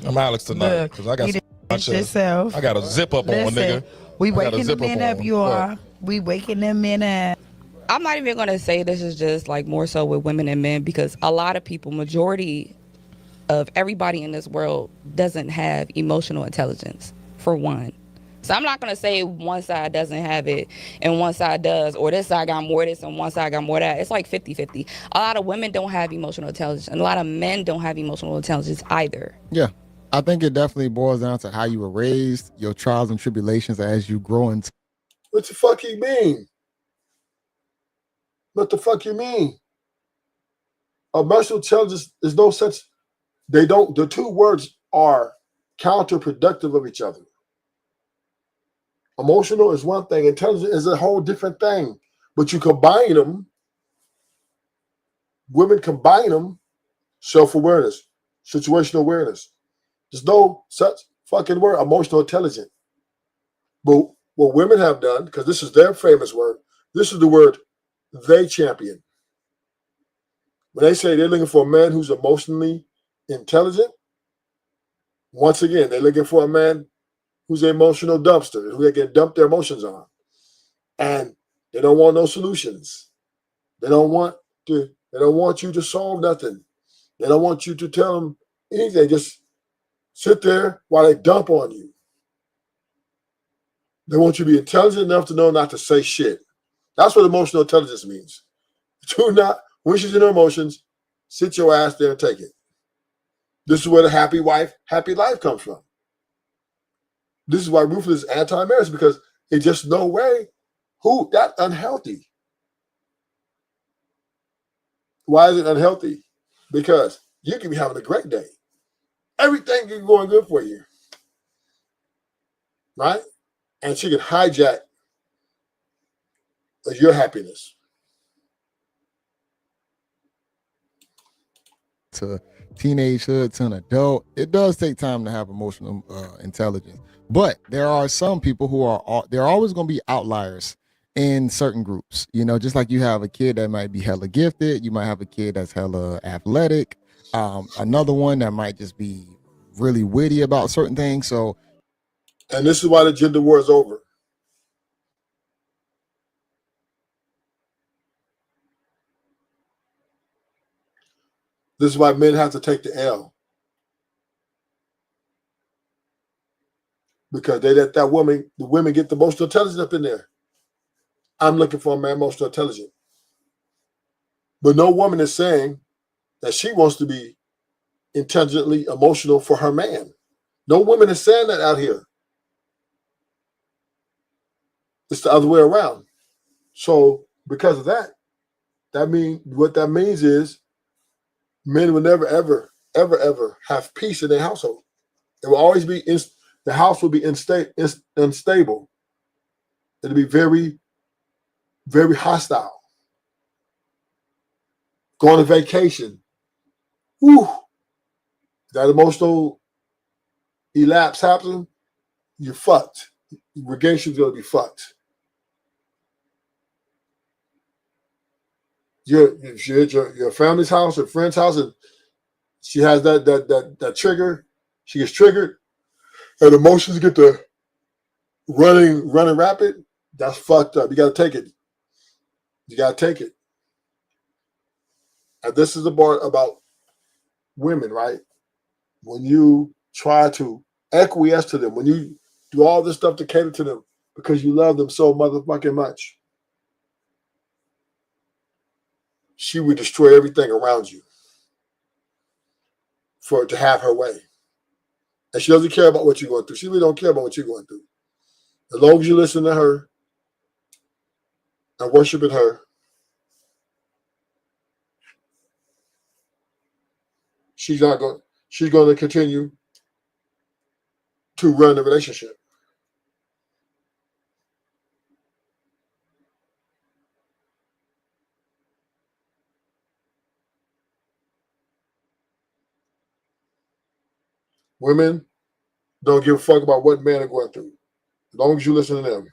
I'm Alex tonight Look, because I got you some did bunch yourself. of, I got a zip up on, Listen, nigga. we I got a waking zip the men up up, you on. are. We waking them men up. I'm not even going to say this is just like more so with women and men, because a lot of people, majority of everybody in this world doesn't have emotional intelligence, for one. So I'm not going to say one side doesn't have it and one side does, or this side got more of this and one side got more of that. It's like 50-50. A lot of women don't have emotional intelligence, and a lot of men don't have emotional intelligence either. Yeah. I think it definitely boils down to how you were raised, your trials and tribulations as you grow into. What the fuck you mean? What the fuck you mean? Emotional intelligence is no such. They don't. The two words are counterproductive of each other. Emotional is one thing. Intelligent is a whole different thing. But you combine them. Women combine them. Self-awareness, situational awareness. There's no such fucking word, emotional intelligence. But what women have done, because this is their famous word, this is the word they champion. When they say they're looking for a man who's emotionally intelligent, once again, they're looking for a man who's an emotional dumpster, who they can dump their emotions on. And they don't want no solutions. They don't want you to solve nothing. They don't want you to tell them anything. Just sit there while they dump on you. They want you to be intelligent enough to know not to say shit. That's what emotional intelligence means. Do not, when she's in her emotions, sit your ass there and take it. This is where the happy wife, happy life comes from. This is why ruthless is anti-marriage, because it's just no way. That's unhealthy. Why is it unhealthy? Because you can be having a great day. Everything is going good for you. Right? And she can hijack your happiness. To teenagehood, to an adult, it does take time to have emotional intelligence. But there are some people who they're always going to be outliers in certain groups. You know, just like you have a kid that might be hella gifted, you might have a kid that's hella athletic, another one that might just be really witty about certain things. So, and this is why the gender war is over. This is why men have to take the L. Because they let the women get the emotional intelligence up in there. I'm looking for a man emotional intelligent. But no woman is saying that she wants to be intelligently emotional for her man. No woman is saying that out here. It's the other way around. So because of that, what that means is men will never, ever, ever, ever have peace in their household. It will always be, the house will be unstable. It'll be very, very hostile. Going on vacation. Whew. That emotional elapse happens, you're fucked. Your relationship's going to be fucked. if you're at your family's house or friend's house, and she has that trigger, she gets triggered, and emotions get to running rapid. That's fucked up. You got to take it. You got to take it. And this is the part about women, right? When you try to acquiesce to them, when you do all this stuff to cater to them because you love them so motherfucking much, she would destroy everything around you to have her way. And she doesn't care about what you're going through. She really don't care about what you're going through. As long as you listen to her and worshiping her, she's going to continue to run the relationship. Women don't give a fuck about what men are going through, as long as you listen to them.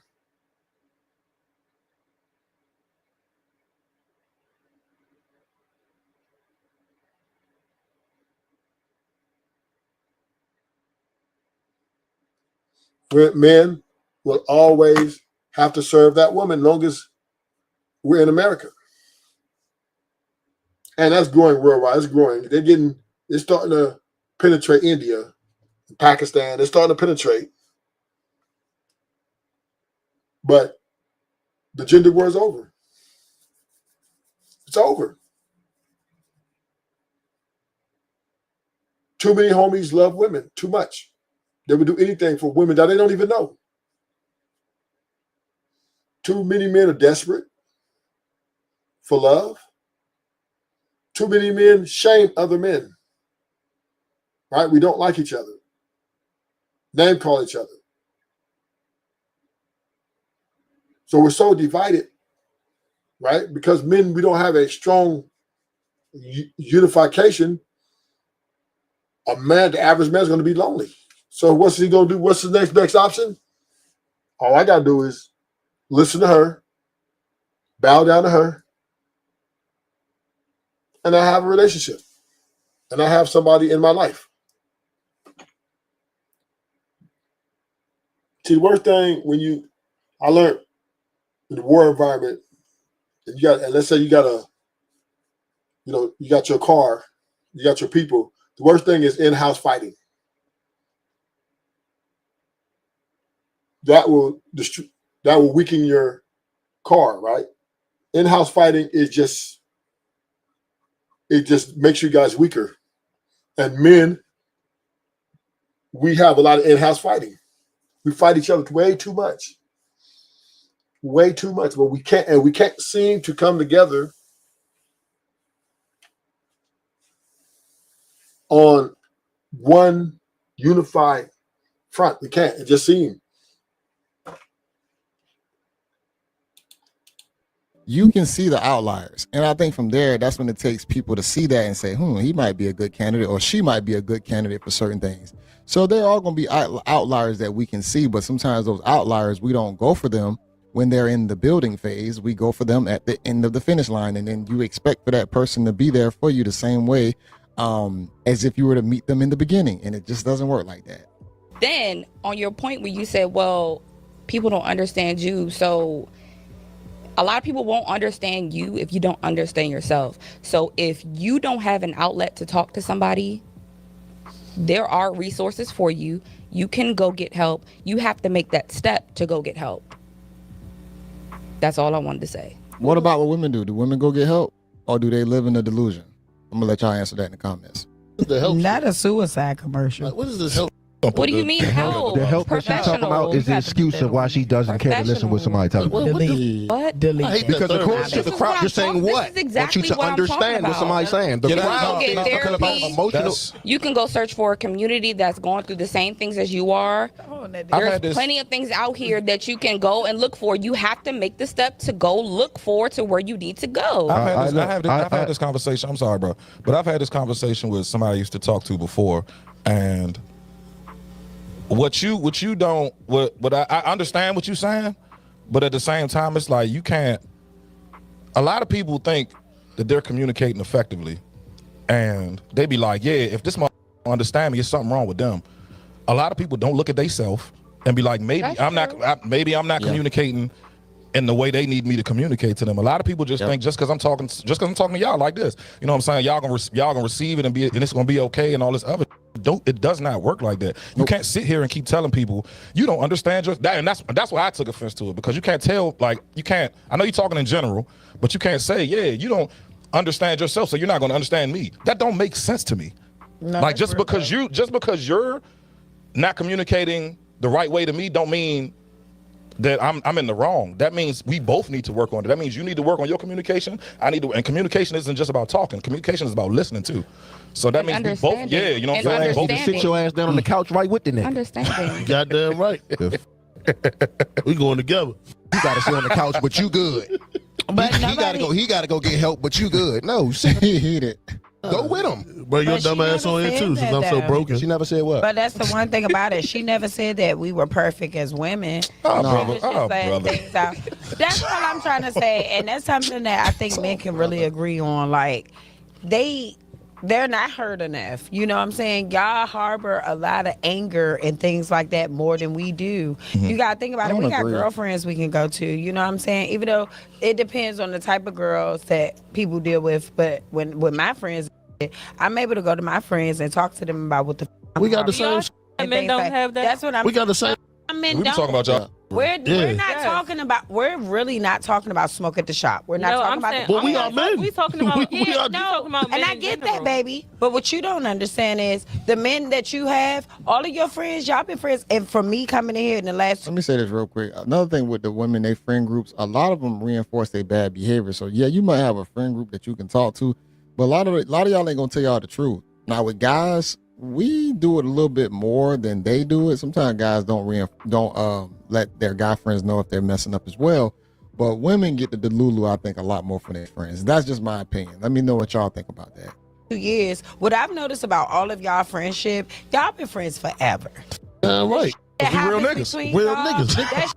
Men will always have to serve that woman as long as we're in America. And that's growing worldwide. It's growing. It's starting to penetrate India, Pakistan. They're starting to penetrate. But the gender war is over. It's over. Too many homies love women too much. They would do anything for women that they don't even know. Too many men are desperate for love. Too many men shame other men. Right? We don't like each other. Name call each other. So we're so divided, right? Because men, we don't have a strong unification. The average man is going to be lonely. So what's he going to do? What's the next best option? All I got to do is listen to her, bow down to her, and I have a relationship. And I have somebody in my life. See, the worst thing I learned in the war environment, and let's say you got your car, you got your people. The worst thing is in-house fighting. That will weaken your car, right? In-house fighting it just makes you guys weaker. And men, we have a lot of in-house fighting. We fight each other way too much. Way too much. But we can't seem to come together on one unified front. We can't. It just seems. You can see the outliers. And I think from there, that's when it takes people to see that and say, he might be a good candidate or she might be a good candidate for certain things. So there are going to be outliers that we can see, but sometimes those outliers, we don't go for them when they're in the building phase. We go for them at the end of the finish line, and then you expect for that person to be there for you the same way as if you were to meet them in the beginning, and it just doesn't work like that. Then on your point where you said, well, people don't understand you, so a lot of people won't understand you if you don't understand yourself. So if you don't have an outlet to talk to somebody, there are resources for you. You can go get help. You have to make that step to go get help. That's all I wanted to say. What about what women do? Do women go get help, or do they live in a delusion? I'm gonna let y'all answer that in the comments. Not a suicide commercial. What is this help? What do you mean help? The help that she's talking about is the excuse of why she doesn't care to listen with somebody talking about. What? Delete. Because according to This the is crowd, what you're I'm saying talking- what? this is exactly Want you to what I'm talking understand what about. somebody's saying. The You can crowd go get is talking about therapy. emotional. You can go search for a community that's going through the same things as you are. There's plenty of things out here that you can go and look for. You have to make the step to go look for to where you need to go. I've had this conversation. I'm sorry, bro, but I've had this conversation with somebody I used to talk to before, and what I understand what you're saying, but at the same time, it's like you can't. A lot of people think that they're communicating effectively, and they be like, yeah, if this motherfucker understand me, it's something wrong with them. A lot of people don't look at themselves and be like, maybe I'm not communicating in the way they need me to communicate to them. A lot of people just think just because I'm talking to y'all like this, you know what I'm saying? Y'all gonna receive it and it's gonna be okay and all this other. It does not work like that. You can't sit here and keep telling people you don't understand and that's why I took offense to it, because you can't tell, like, you can't. I know you're talking in general, but you can't say, yeah, you don't understand yourself, so you're not gonna understand me. That don't make sense to me. No, like just because you're not communicating the right way to me don't mean that I'm in the wrong. That means we both need to work on it. That means you need to work on your communication. And communication isn't just about talking. Communication is about listening too. So that means we both, you know what I'm saying? Both sit your ass down on the couch right with the nigga. Understanding. Goddamn right. We going together. You gotta sit on the couch, but you good. But he gotta go get help, but you good. No, He heated. go with him. Bring your But dumb she ass never on here said too, since that, I'm so though. broken. She never said what? But that's the one thing about it. She never said that we were perfect as women. Oh, She brother. was just Oh, letting brother. things out. That's all I'm trying to say, and that's something that I think men can really agree on. Like, they're not hurt enough. You know what I'm saying? Y'all harbor a lot of anger and things like that more than we do. You got to think about it. We got girlfriends we can go to. You know what I'm saying? Even though it depends on the type of girls that people deal with. But when with my friends, I'm able to go to my friends and talk to them about what the We got the same. and Men things don't like- have that. That's what I'm We got the same. Men We been don't. talking about y'all. We're Yeah. not talking about. We're really not talking about smoke at the shop. We're not No, talking I'm about. saying, But we I'm are men. We talking about We are- No, men and I in get general. that, baby. But what you don't understand is the men that you have, all of your friends, y'all been friends, and for me coming in here in the last. Let me say this real quick. Another thing with the women, they friend groups, a lot of them reinforce their bad behavior. So yeah, you might have a friend group that you can talk to, but a lot of y'all ain't gonna tell y'all the truth. Now with guys, we do it a little bit more than they do it. Sometimes guys don't let their guy friends know if they're messing up as well. But women get the delulu, I think, a lot more from their friends. That's just my opinion. Let me know what y'all think about that. 2 years. What I've noticed about all of y'all friendship, y'all been friends forever. Right. That We real happens niggas. between Real y'all, niggas. That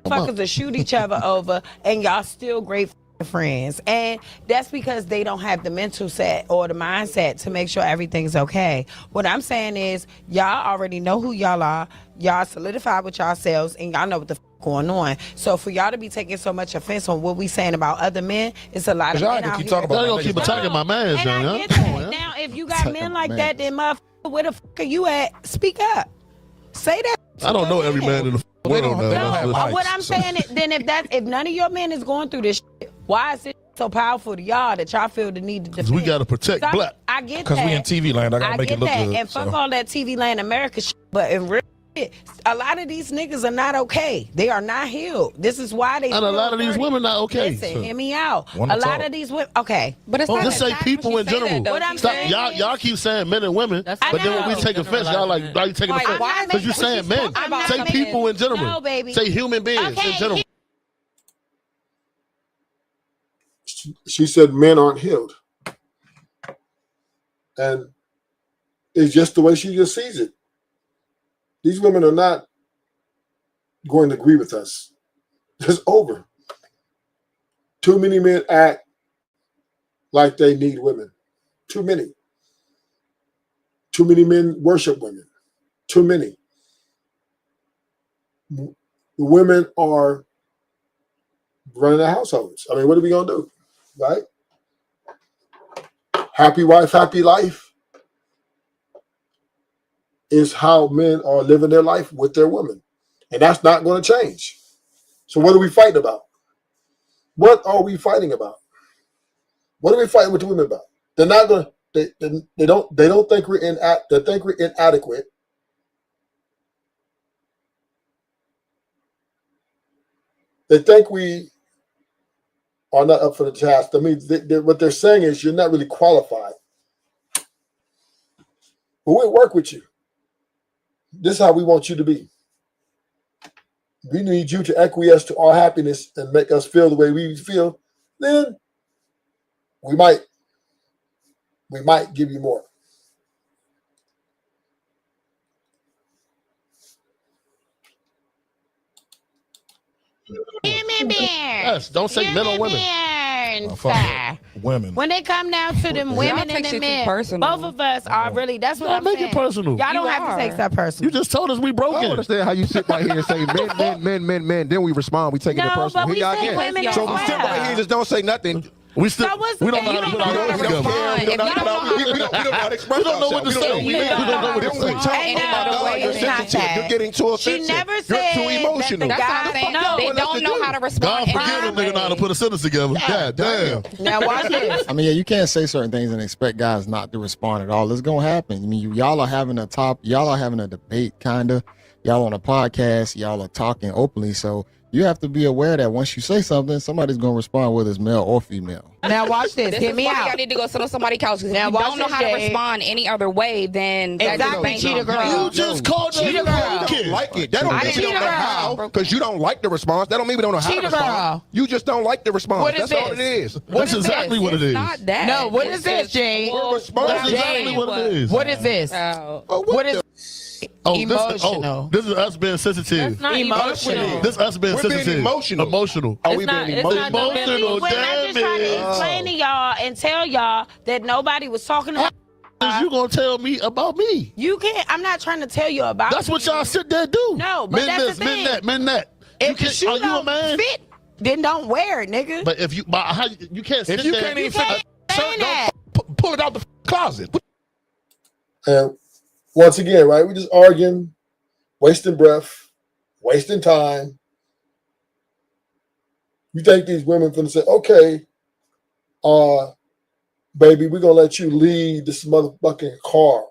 fuckers will shoot each other over, and y'all still great friends. And that's because they don't have the mental set or the mindset to make sure everything's okay. What I'm saying is, y'all already know who y'all are. Y'all solidified with yourselves, and y'all know what the going on. So for y'all to be taking so much offense on what we saying about other men, it's a lot of Y'all men gonna out keep here. talking about Y'all my gonna keep niggas. attacking my man, And John. I Huh? get Come on, that. huh? Now, if you got Attacking men my like man. that, then motherfucker, where the fuck are you at? Speak up. Say that. I don't know every man in the They don't- world they now. don't have No, lives, what I'm so- saying is, then if none of your men is going through this shit, why is it so powerful to y'all that y'all feel the need to defend? 'Cause we gotta protect black. I get that. Because we in TV land, I gotta make get it look that. good. And fuck so. all that TV land America shit. But in real shit, a lot of these niggas are not okay. They are not healed. This is why they. And a lot of these women not okay. Listen, hear me out. Wanna A lot talk. of these women. Okay. But it's Oh, not just say attack people when in she say that, general. though. What I'm Stop. saying Y'all keep saying men and women, That's but then when we not take offense, y'all like, why you taking Like, offense? why Because you make- saying she's men. talking about Say something. people in general. No, baby. Say human beings in general. She said men aren't healed. And it's just the way she just sees it. These women are not going to agree with us. It's over. Too many men act like they need women. Too many. Too many men worship women. Too many. The women are running the households. I mean, what are we going to do? Right? Happy wife, happy life is how men are living their life with their women. And that's not going to change. So what are we fighting about? What are we fighting about? What are we fighting with the women about? They're not going to, they don't think we're they think we're inadequate. They think we are not up for the task. I mean, what they're saying is you're not really qualified. But we'll work with you. This is how we want you to be. We need you to acquiesce to our happiness and make us feel the way we feel. Then we might give you more. Yes, don't say men or women. important, fuck sir. women. When they come down to them women and take the shit too men, personal. both of us are really. That's what Don't I'm make saying. it personal. Y'all don't You have to take are. stuff personal. You just told us we I don't broken. understand how you sit right here and say men. Then we respond. We take it No, personal. but we Here y'all say again. women as So we sit right here and well. just don't say nothing. We still So what's we the don't know thing? how to You put our don't words know how to together. respond. If you don't know how We don't know how to express We don't know what to ourselves. say. We We don't don't know know what to Then we say. talk. Ain't Oh my no God, way you're it's not sensitive. that. You're getting too She offensive. never You're said too that emotional. the That's what guy. I'm saying. No, They what else don't to know do? how to respond. God forget a nigga know how to put a sentence together. God damn. Now watch this. I mean, yeah, you can't say certain things and expect guys not to respond at all. It's gonna happen. I mean, y'all are having a debate, kinda. Y'all on a podcast, y'all are talking openly, so you have to be aware that once you say something, somebody's gonna respond, whether it's male or female. Now watch this. This Hear is me why out. y'all need to go sit on somebody's couch. Because if Now you watch don't know this, how to Jay. respond any other way, then that Exactly, just cheater ain't girl. You no. just called Cheater us girl. You don't like it. That don't mean you don't know Cheater how. girl. Because you don't like the response. That don't mean we don't know how to Cheater respond. girl. You just don't like the response. What is That's all it this? is. That's is exactly this? what it is. Not that. No, what It's is this, just- Jane? Well, responding. That's I'm exactly saying what it is. What is this? Oh. What is Emotional. This is us being sensitive. That's not Emotional. emotional. This us being We're being sensitive. emotional. Emotional. Are It's we not- being it's not emotional? Emotional. When I just tried to explain to y'all and tell y'all that nobody was talking about You gonna tell me about me? you can't. I'm not trying to tell you about. That's what y'all sit there do. No, but men that's this, the men thing. that, men that. If the shoe Are you a don't man? fit, then don't wear it, nigga. But if you, but how you can't sit If you there. can't even can't fit say that. pull it out the closet. And once again, right, we just arguing, wasting breath, wasting time. You think these women finna say, okay, baby, we're gonna let you lead this motherfucking car.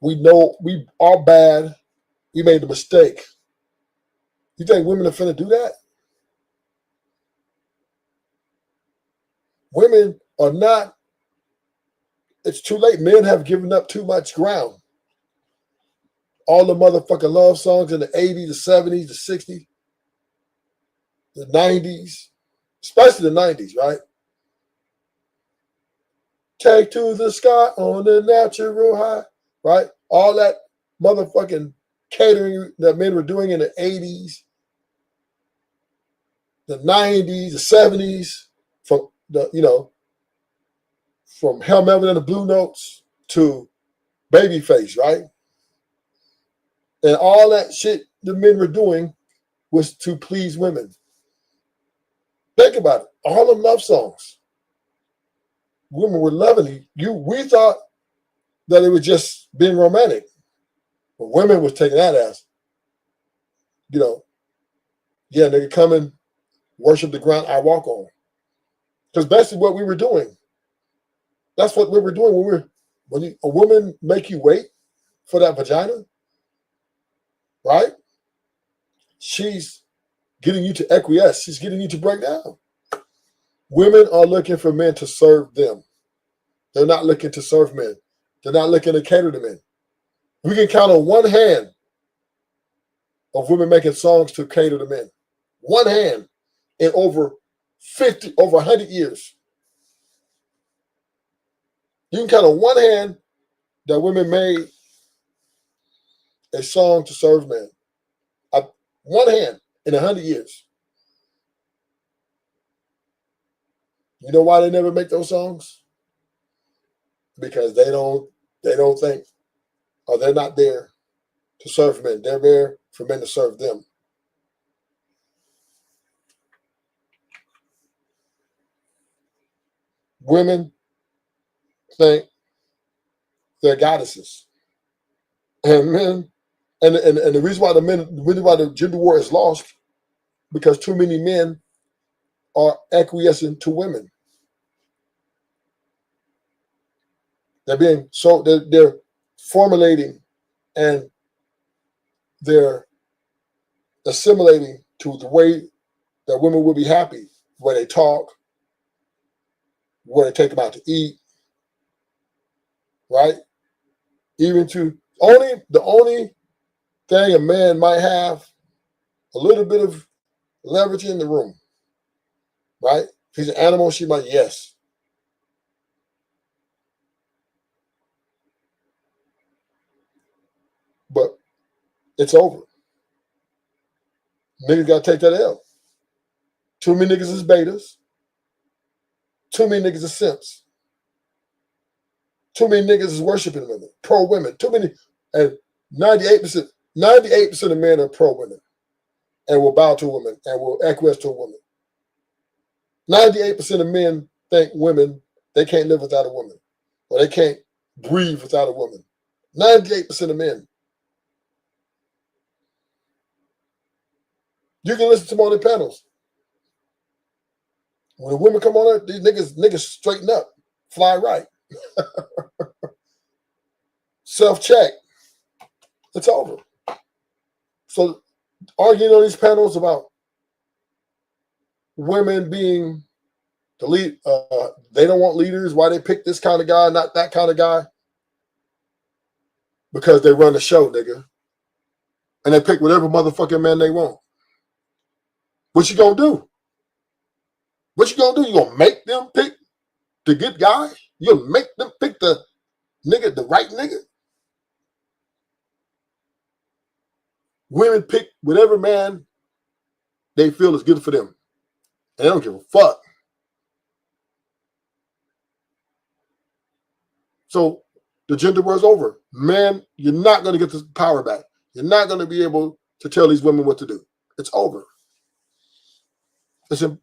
We know we are bad. We made a mistake. You think women are finna do that? Women are not. It's too late. Men have given up too much ground. All the motherfucking love songs in the 80s, the 70s, the 60s, the 90s, especially the 90s, right? Take to the sky on the natural high, right? All that motherfucking catering that men were doing in the 80s, the 90s, the 70s, from the, from Hell Melvin and the Blue Notes to Babyface, right? And all that shit the men were doing was to please women. Think about it. All them love songs. Women were loving you. We thought that it was just being romantic. But women was taking that as, yeah, nigga, come and worship the ground I walk on. Because basically what we were doing. That's what we were doing when a woman make you wait for that vagina, right? She's getting you to acquiesce. She's getting you to break down. Women are looking for men to serve them. They're not looking to serve men. They're not looking to cater to men. We can count on one hand of women making songs to cater to men. One hand in over 100 years. You can count on one hand that women made a song to serve men. One hand in 100 years. You know why they never make those songs? Because they don't think, or they're not there to serve men. They're there for men to serve them. Women think they're goddesses. And men, and the reason why the gender war is lost, because too many men are acquiescing to women. They're formulating and they're assimilating to the way that women will be happy, where they talk, where they take them out to eat, right? Even to the only thing a man might have a little bit of leverage in the room, right? If he's an animal, she might, yes. But it's over. Niggas got to take that L. Too many niggas is betas. Too many niggas are simps. Too many niggas is worshiping women, pro women. Too many, and 98% of men are pro women and will bow to a woman and will acquiesce to a woman. 98% of men think women, they can't live without a woman, or they can't breathe without a woman. 98% of men. You can listen to them on the panels. When the women come on, these niggas straighten up, fly right. Self-check. It's over. So arguing on these panels about women being the lead, they don't want leaders, why they pick this kind of guy, not that kind of guy. Because they run the show, nigga. And they pick whatever motherfucking man they want. What you gonna do? What you gonna do? You gonna make them pick the good guy? You gonna make them pick the nigga, the right nigga? Women pick whatever man they feel is good for them. And they don't give a fuck. So the gender war's over. Man, you're not going to get this power back. You're not going to be able to tell these women what to do. It's over. Listen,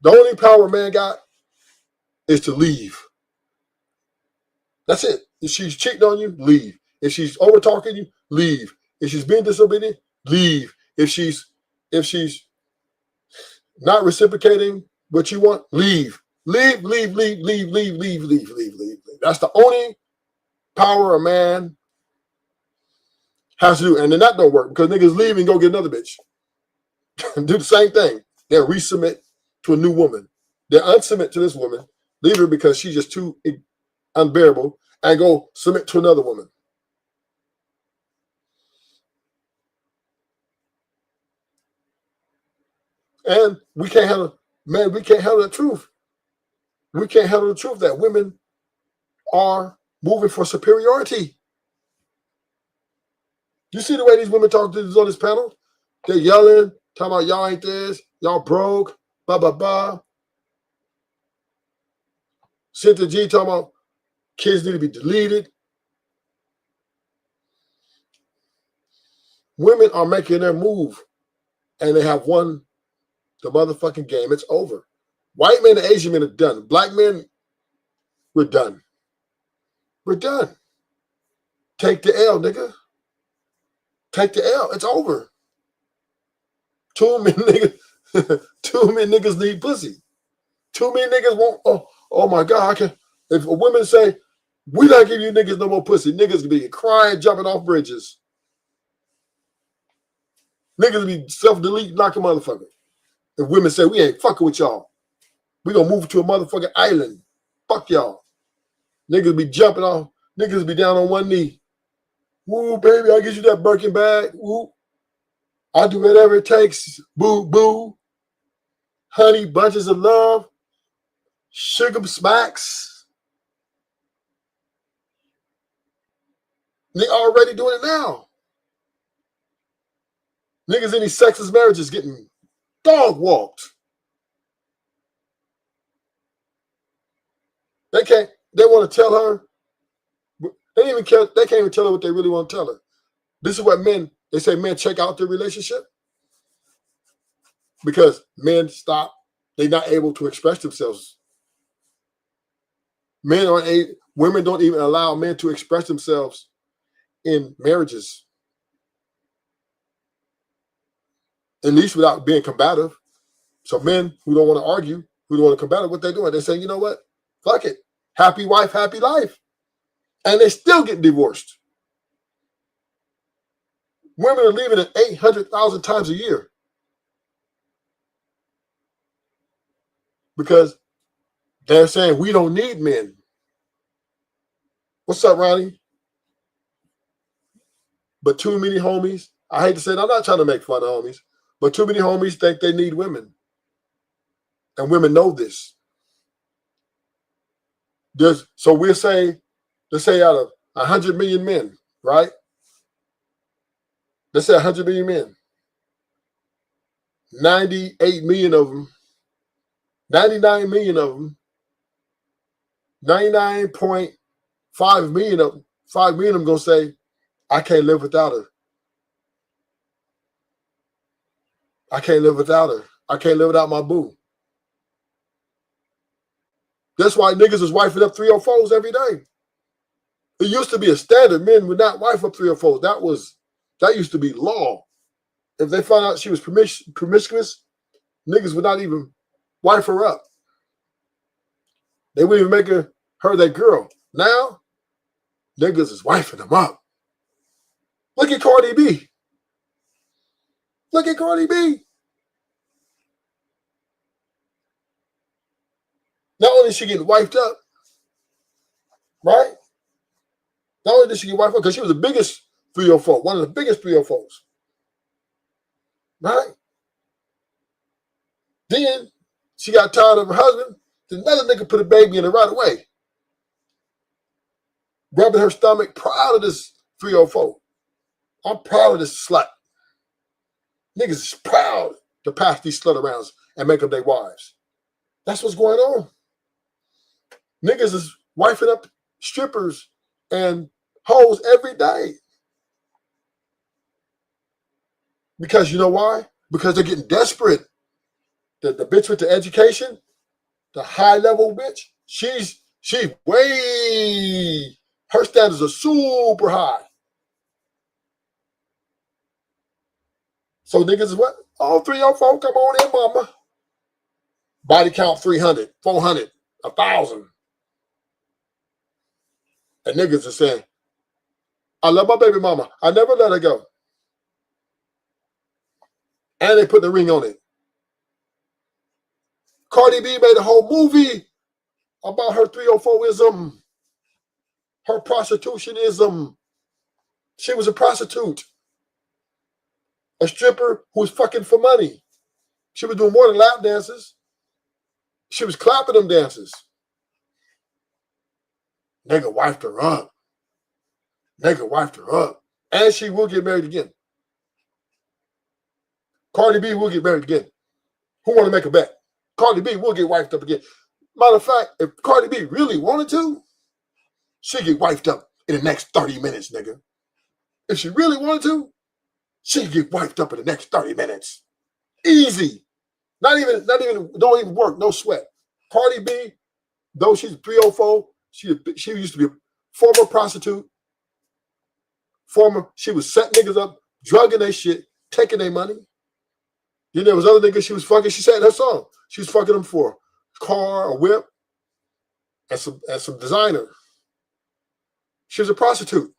the only power man got is to leave. That's it. If she's cheating on you, leave. If she's over talking you, leave. If she's being disobedient, leave. If she's not reciprocating what you want, leave. Leave. That's the only power a man has to do. And then that don't work because niggas leave and go get another bitch. Do the same thing. They'll resubmit to a new woman. They'll unsubmit to this woman, leave her because she's just too unbearable, and go submit to another woman. And we can't handle, man, we can't handle the truth. We can't handle the truth that women are moving for superiority. You see the way these women talk to this on this panel? They're yelling, talking about y'all ain't this, y'all broke, blah, blah, blah. Cynthia G talking about kids need to be deleted. Women are making their move and they have won the motherfucking game. It's over. White men and Asian men are done. Black men, we're done. We're done. Take the L, nigga. Take the L. It's over. Too many niggas need pussy. Too many niggas want, oh my God, I can. If a woman say, we not give you niggas no more pussy, niggas gonna be crying, jumping off bridges. Niggas be self-delete, knocking motherfucker. If women say, we ain't fucking with y'all, we gonna move to a motherfucking island. Fuck y'all. Niggas be jumping off, niggas be down on one knee. Woo, baby, I'll get you that Birkin bag. Woo. I'll do whatever it takes. Boo, boo. Honey, bunches of love. Sugar smacks. They already doing it now. Niggas in these sexist marriages getting dog walked. They want to tell her. They don't even care. They can't even tell her what they really want to tell her. This is what they say men check out their relationship because men stop. They're not able to express themselves. Women don't even allow men to express themselves in marriages. At least without being combative. So men who don't want to argue, who don't want to combat, what they doing? They say, you know what? Fuck it. Happy wife, happy life. And they still get divorced. Women are leaving it 800,000 times a year. Because they're saying we don't need men. What's up, Ronnie? But too many homies, I hate to say it, I'm not trying to make fun of homies, but too many homies think they need women. And women know this. So we'll say, let's say out of 100 million men, right? Let's say 100 million men. 98 million of them, 99 million of them 99.5 million of 5 million of them gonna say, I can't live without her. I can't live without her. I can't live without my boo. That's why niggas is wifing up 304s every day. It used to be a standard. Men would not wife up 304s. That used to be law. If they found out she was promiscuous, niggas would not even wife her up. They wouldn't even make her their girl. Now, niggas is wifing them up. Look at Cardi B. Look at Cardi B. Not only is she getting wiped up, right? Not only did she get wiped up, because she was the biggest 304, one of the biggest 304s. Right? Then she got tired of her husband. Then another nigga put a baby in her right away. Rubbing her stomach, proud of this 304. I'm proud of this slut. Niggas is proud to pass these slut arounds and make them their wives. That's what's going on. Niggas is wifing up strippers and hoes every day. Because you know why? Because they're getting desperate. The bitch with the education, the high level bitch, she's way, her standards are super high. So niggas is what? Oh, 304, come on in, mama. Body count 300, 400, 1,000. And niggas are saying, I love my baby mama. I never let her go. And they put the ring on it. Cardi B made a whole movie about her 304ism, her prostitutionism. She was a prostitute, a stripper who was fucking for money. She was doing more than lap dances. She was clapping them dances. Nigga wifed her up. Nigga wifed her up. And she will get married again. Cardi B will get married again. Who want to make a bet? Cardi B will get wifed up again. Matter of fact, if Cardi B really wanted to, she'd get wifed up in the next 30 minutes, nigga. If she really wanted to, she'd get wifed up in the next 30 minutes. Easy. Not even, don't even work, no sweat. Cardi B, though she's 304, she used to be a former prostitute. She was setting niggas up, drugging their shit, taking their money. Then there was other niggas she was fucking, she said in her song, she was fucking them for a car, a whip, and some designer. She was a prostitute.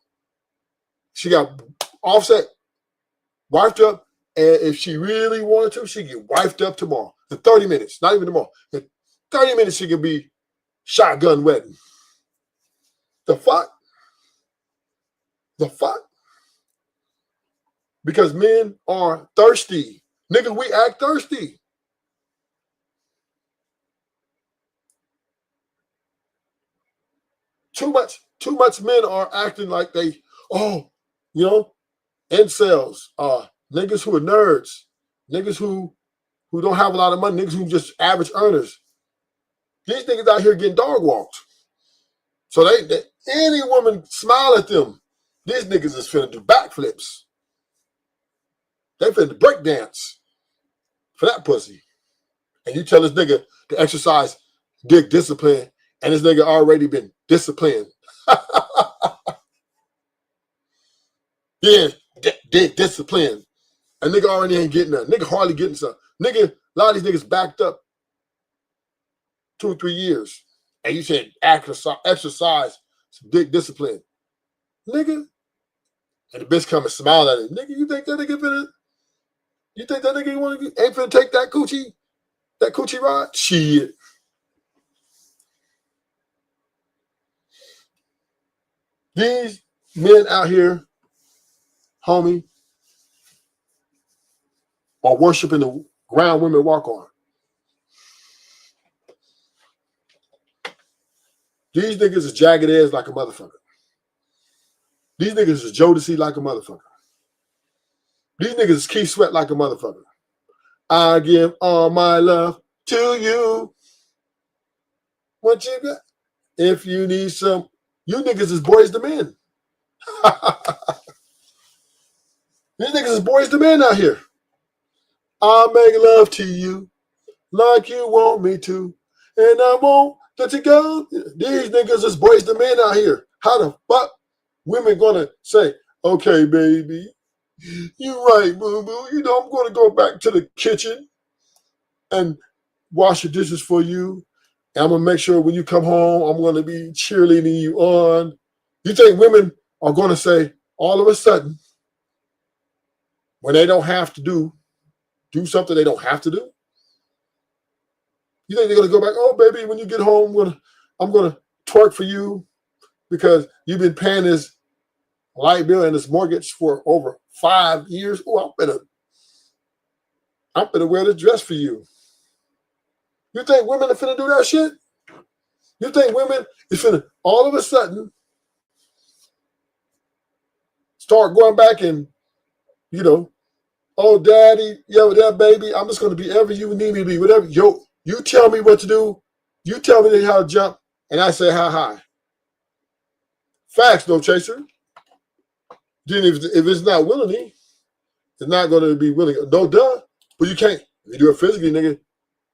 She got Offset wifed up, and if she really wanted to, she'd get wifed up tomorrow. In 30 minutes, not even tomorrow. In 30 minutes, she could be shotgun wedding. The fuck? The fuck? Because men are thirsty. Nigga, we act thirsty. Too much men are acting like they, incels, niggas who are nerds, niggas who don't have a lot of money, niggas who just average earners. These niggas out here getting dog walked. So they any woman smile at them, these niggas is finna do backflips. They finna break dance for that pussy. And you tell this nigga to exercise dick discipline, and this nigga already been disciplined. Yeah, dick discipline. A nigga already ain't getting nothing. Nigga hardly getting something. Nigga, a lot of these niggas backed up 2 or 3 years. And you said exercise some dick discipline. Nigga. And the bitch come and smile at it. Nigga, you think that nigga ain't finna take that coochie ride? Shit. These men out here, homie, are worshiping the ground women walk on. These niggas is jagged edge like a motherfucker. These niggas is Jodeci like a motherfucker. These niggas is Keith Sweat like a motherfucker. I give all my love to you. What you got? if you need some, you niggas is boys to men. You niggas is boys to men out here. I'll make love to you like you want me to, and I won't let you go. These niggas is boys to men out here. How the fuck women gonna say, okay, baby, you right, boo-boo. You know, I'm gonna go back to the kitchen and wash the dishes for you. And I'm gonna make sure when you come home, I'm gonna be cheerleading you on. You think women are gonna say all of a sudden, when they don't have to do something they don't have to do? You think they're gonna go back, oh baby, when you get home, I'm gonna twerk for you because you've been paying this light bill and this mortgage for over 5 years. Oh, I'm gonna wear this dress for you. You think women are finna do that shit? You think women is finna all of a sudden start going back and, you know, oh daddy, yeah, that baby, I'm just gonna be whatever you need me to be, whatever. Yo, you tell me what to do, you tell me how to jump, and I say how high. Facts, no chaser. Then if it's not willingly, it's not gonna be willing. No duh. But you can't. If you do it physically, nigga,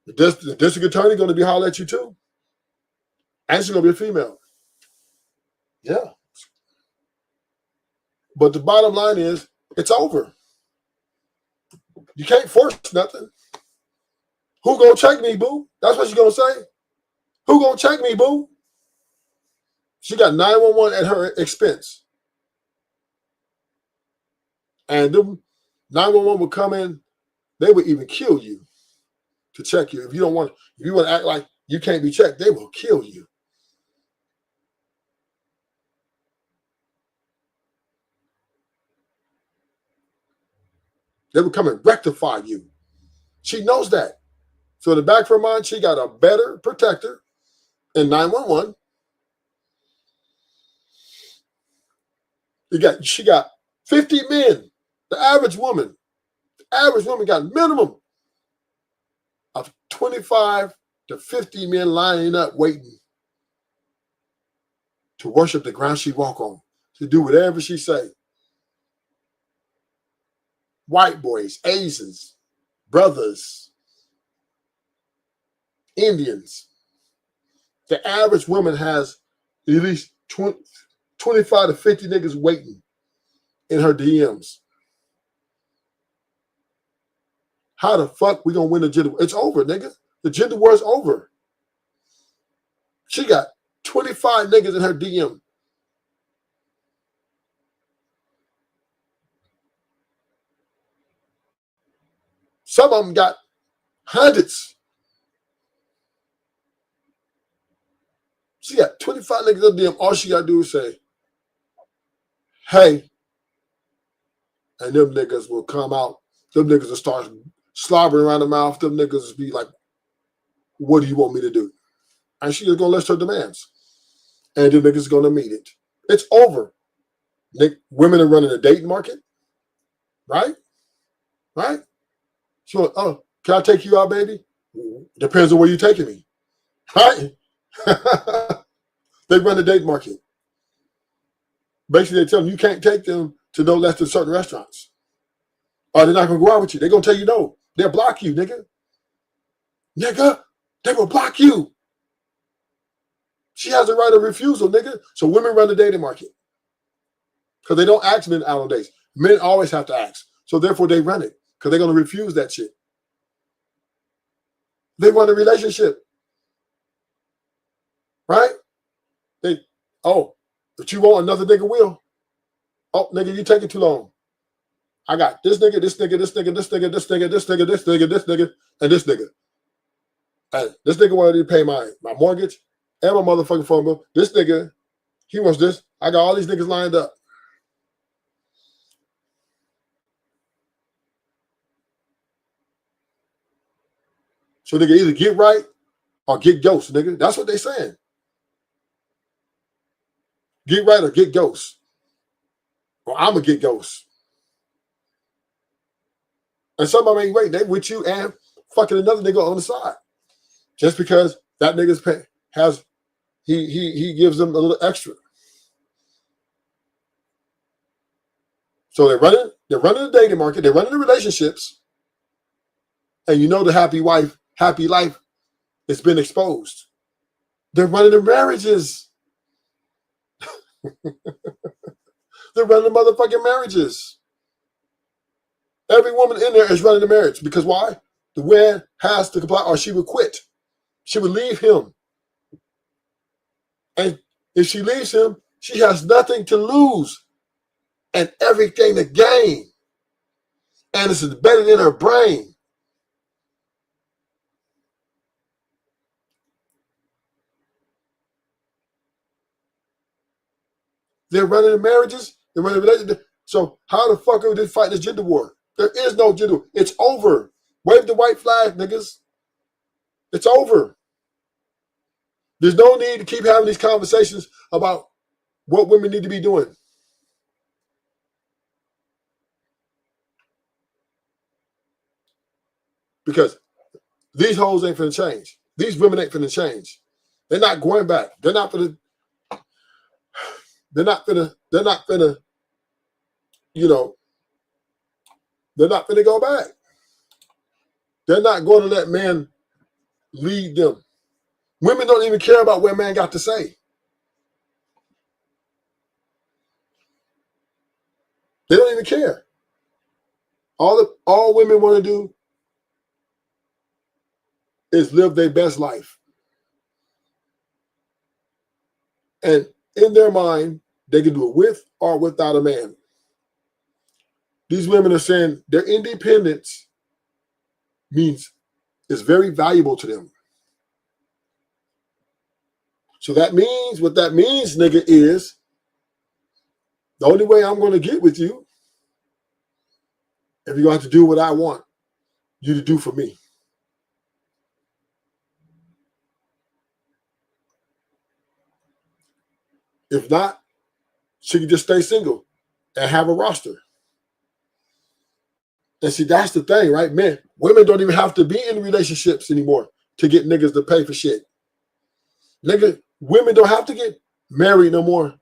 the district attorney gonna be hollering at you too. And she's gonna be a female. Yeah. But the bottom line is, it's over. You can't force nothing. Who gonna check me, boo? That's what she's gonna say. Who gonna check me, boo? She got 911 at her expense. And them 911 would come in, they would even kill you to check you. If you want to act like you can't be checked, they will kill you. They will come and rectify you. She knows that. So in the back of her mind, she got a better protector in 911. She got 50 men. The average woman got minimum of 25 to 50 men lining up waiting to worship the ground she walk on, to do whatever she say. White boys, Asians, brothers, Indians. The average woman has at least 25 to 50 niggas waiting in her DMs. How the fuck we gonna win the gender war? It's over, nigga. The gender war is over. She got 25 niggas in her DM. Some of them got hundreds. She got 25 niggas in her DM. All she gotta do is say, hey, and them niggas will come out. Them niggas will start slobbering around the mouth. Them niggas will be like, what do you want me to do? And she is gonna list her demands. And them niggas is gonna meet it. It's over. Women are running the dating market, right? Right? So, oh, can I take you out, baby? Depends on where you're taking me. Right? They run the date market. Basically, they tell them you can't take them to no less than certain restaurants. Or they're not going to go out with you. They're going to tell you no. They'll block you, nigga. Nigga, they will block you. She has the right of refusal, nigga. So women run the dating market. Because they don't ask men out on dates. Men always have to ask. So therefore, they run it. Because they're going to refuse that shit. They run a relationship. Right? But you want another nigga will. Oh, nigga, you taking too long. I got this nigga, this nigga, this nigga, this nigga, this nigga, this nigga, this nigga, this nigga, and this nigga. And this nigga wanted to pay my mortgage and my motherfucking phone bill. This nigga, he wants this. I got all these niggas lined up. So nigga either get right or get ghost, nigga. That's what they saying. Get right or get ghost. Or I'm going to get ghost. And some of them ain't waiting. They with you and fucking another nigga on the side. Just because that nigga's has he gives them a little extra. So they're running the dating market, they're running the relationships, and you know the happy life has been exposed. They're running the marriages. They're running the motherfucking marriages. Every woman in there is running the marriage because why? The man has to comply or she would quit. She would leave him. And if she leaves him, she has nothing to lose and everything to gain. And it's embedded in her brain. They're running the marriages. They're running the relationships. So how the fuck are they fighting this gender war? There is no gender war. It's over. Wave the white flag, niggas. It's over. There's no need to keep having these conversations about what women need to be doing. Because these hoes ain't finna change. These women ain't finna change. They're not going back. They're not finna, you know, they're not finna go back. They're not going to let men lead them. Women don't even care about what man got to say. They don't even care. All women want to do is live their best life. And in their mind, they can do it with or without a man. These women are saying their independence means it's very valuable to them. So that means, what that means, nigga, is the only way I'm going to get with you if you're going to have to do what I want you to do for me. If not, she can just stay single and have a roster. And see, that's the thing, right? Man, women don't even have to be in relationships anymore to get niggas to pay for shit. Nigga, women don't have to get married no more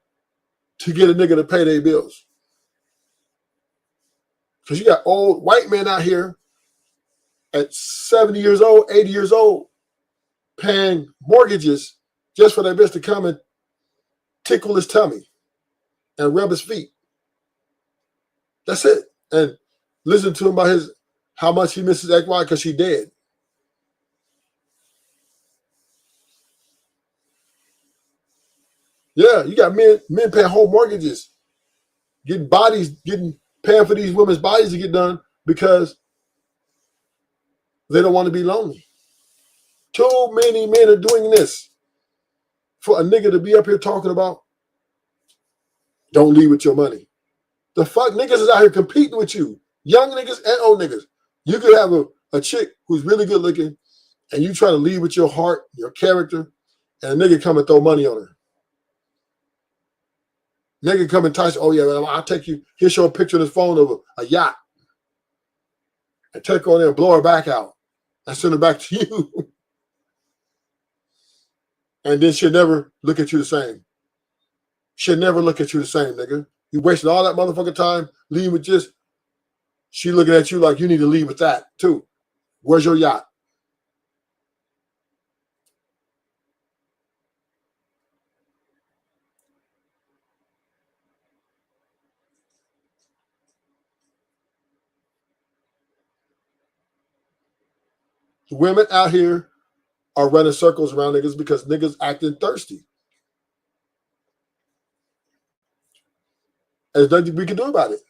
to get a nigga to pay their bills. Because you got old white men out here at 70 years old, 80 years old, paying mortgages just for their bitch to come and tickle his tummy and rub his feet. That's it. And listen to him about how much he misses ex-wife because she dead. Yeah, you got men paying whole mortgages, paying for these women's bodies to get done because they don't want to be lonely. Too many men are doing this for a nigga to be up here talking about don't leave with your money. The fuck niggas is out here competing with you. Young niggas and old niggas. You could have a chick who's really good looking and you try to lead with your heart, your character, and a nigga come and throw money on her. Nigga come and touch, oh yeah, I'll take you. He'll show a picture on his phone of a yacht. And take her on there and blow her back out. And send her back to you. And then she'll never look at you the same. She'll never look at you the same, nigga. You wasted all that motherfucking time leaving with just, she looking at you like you need to leave with that too. Where's your yacht? Women out here are running circles around niggas because niggas acting thirsty. And there's nothing we can do about it.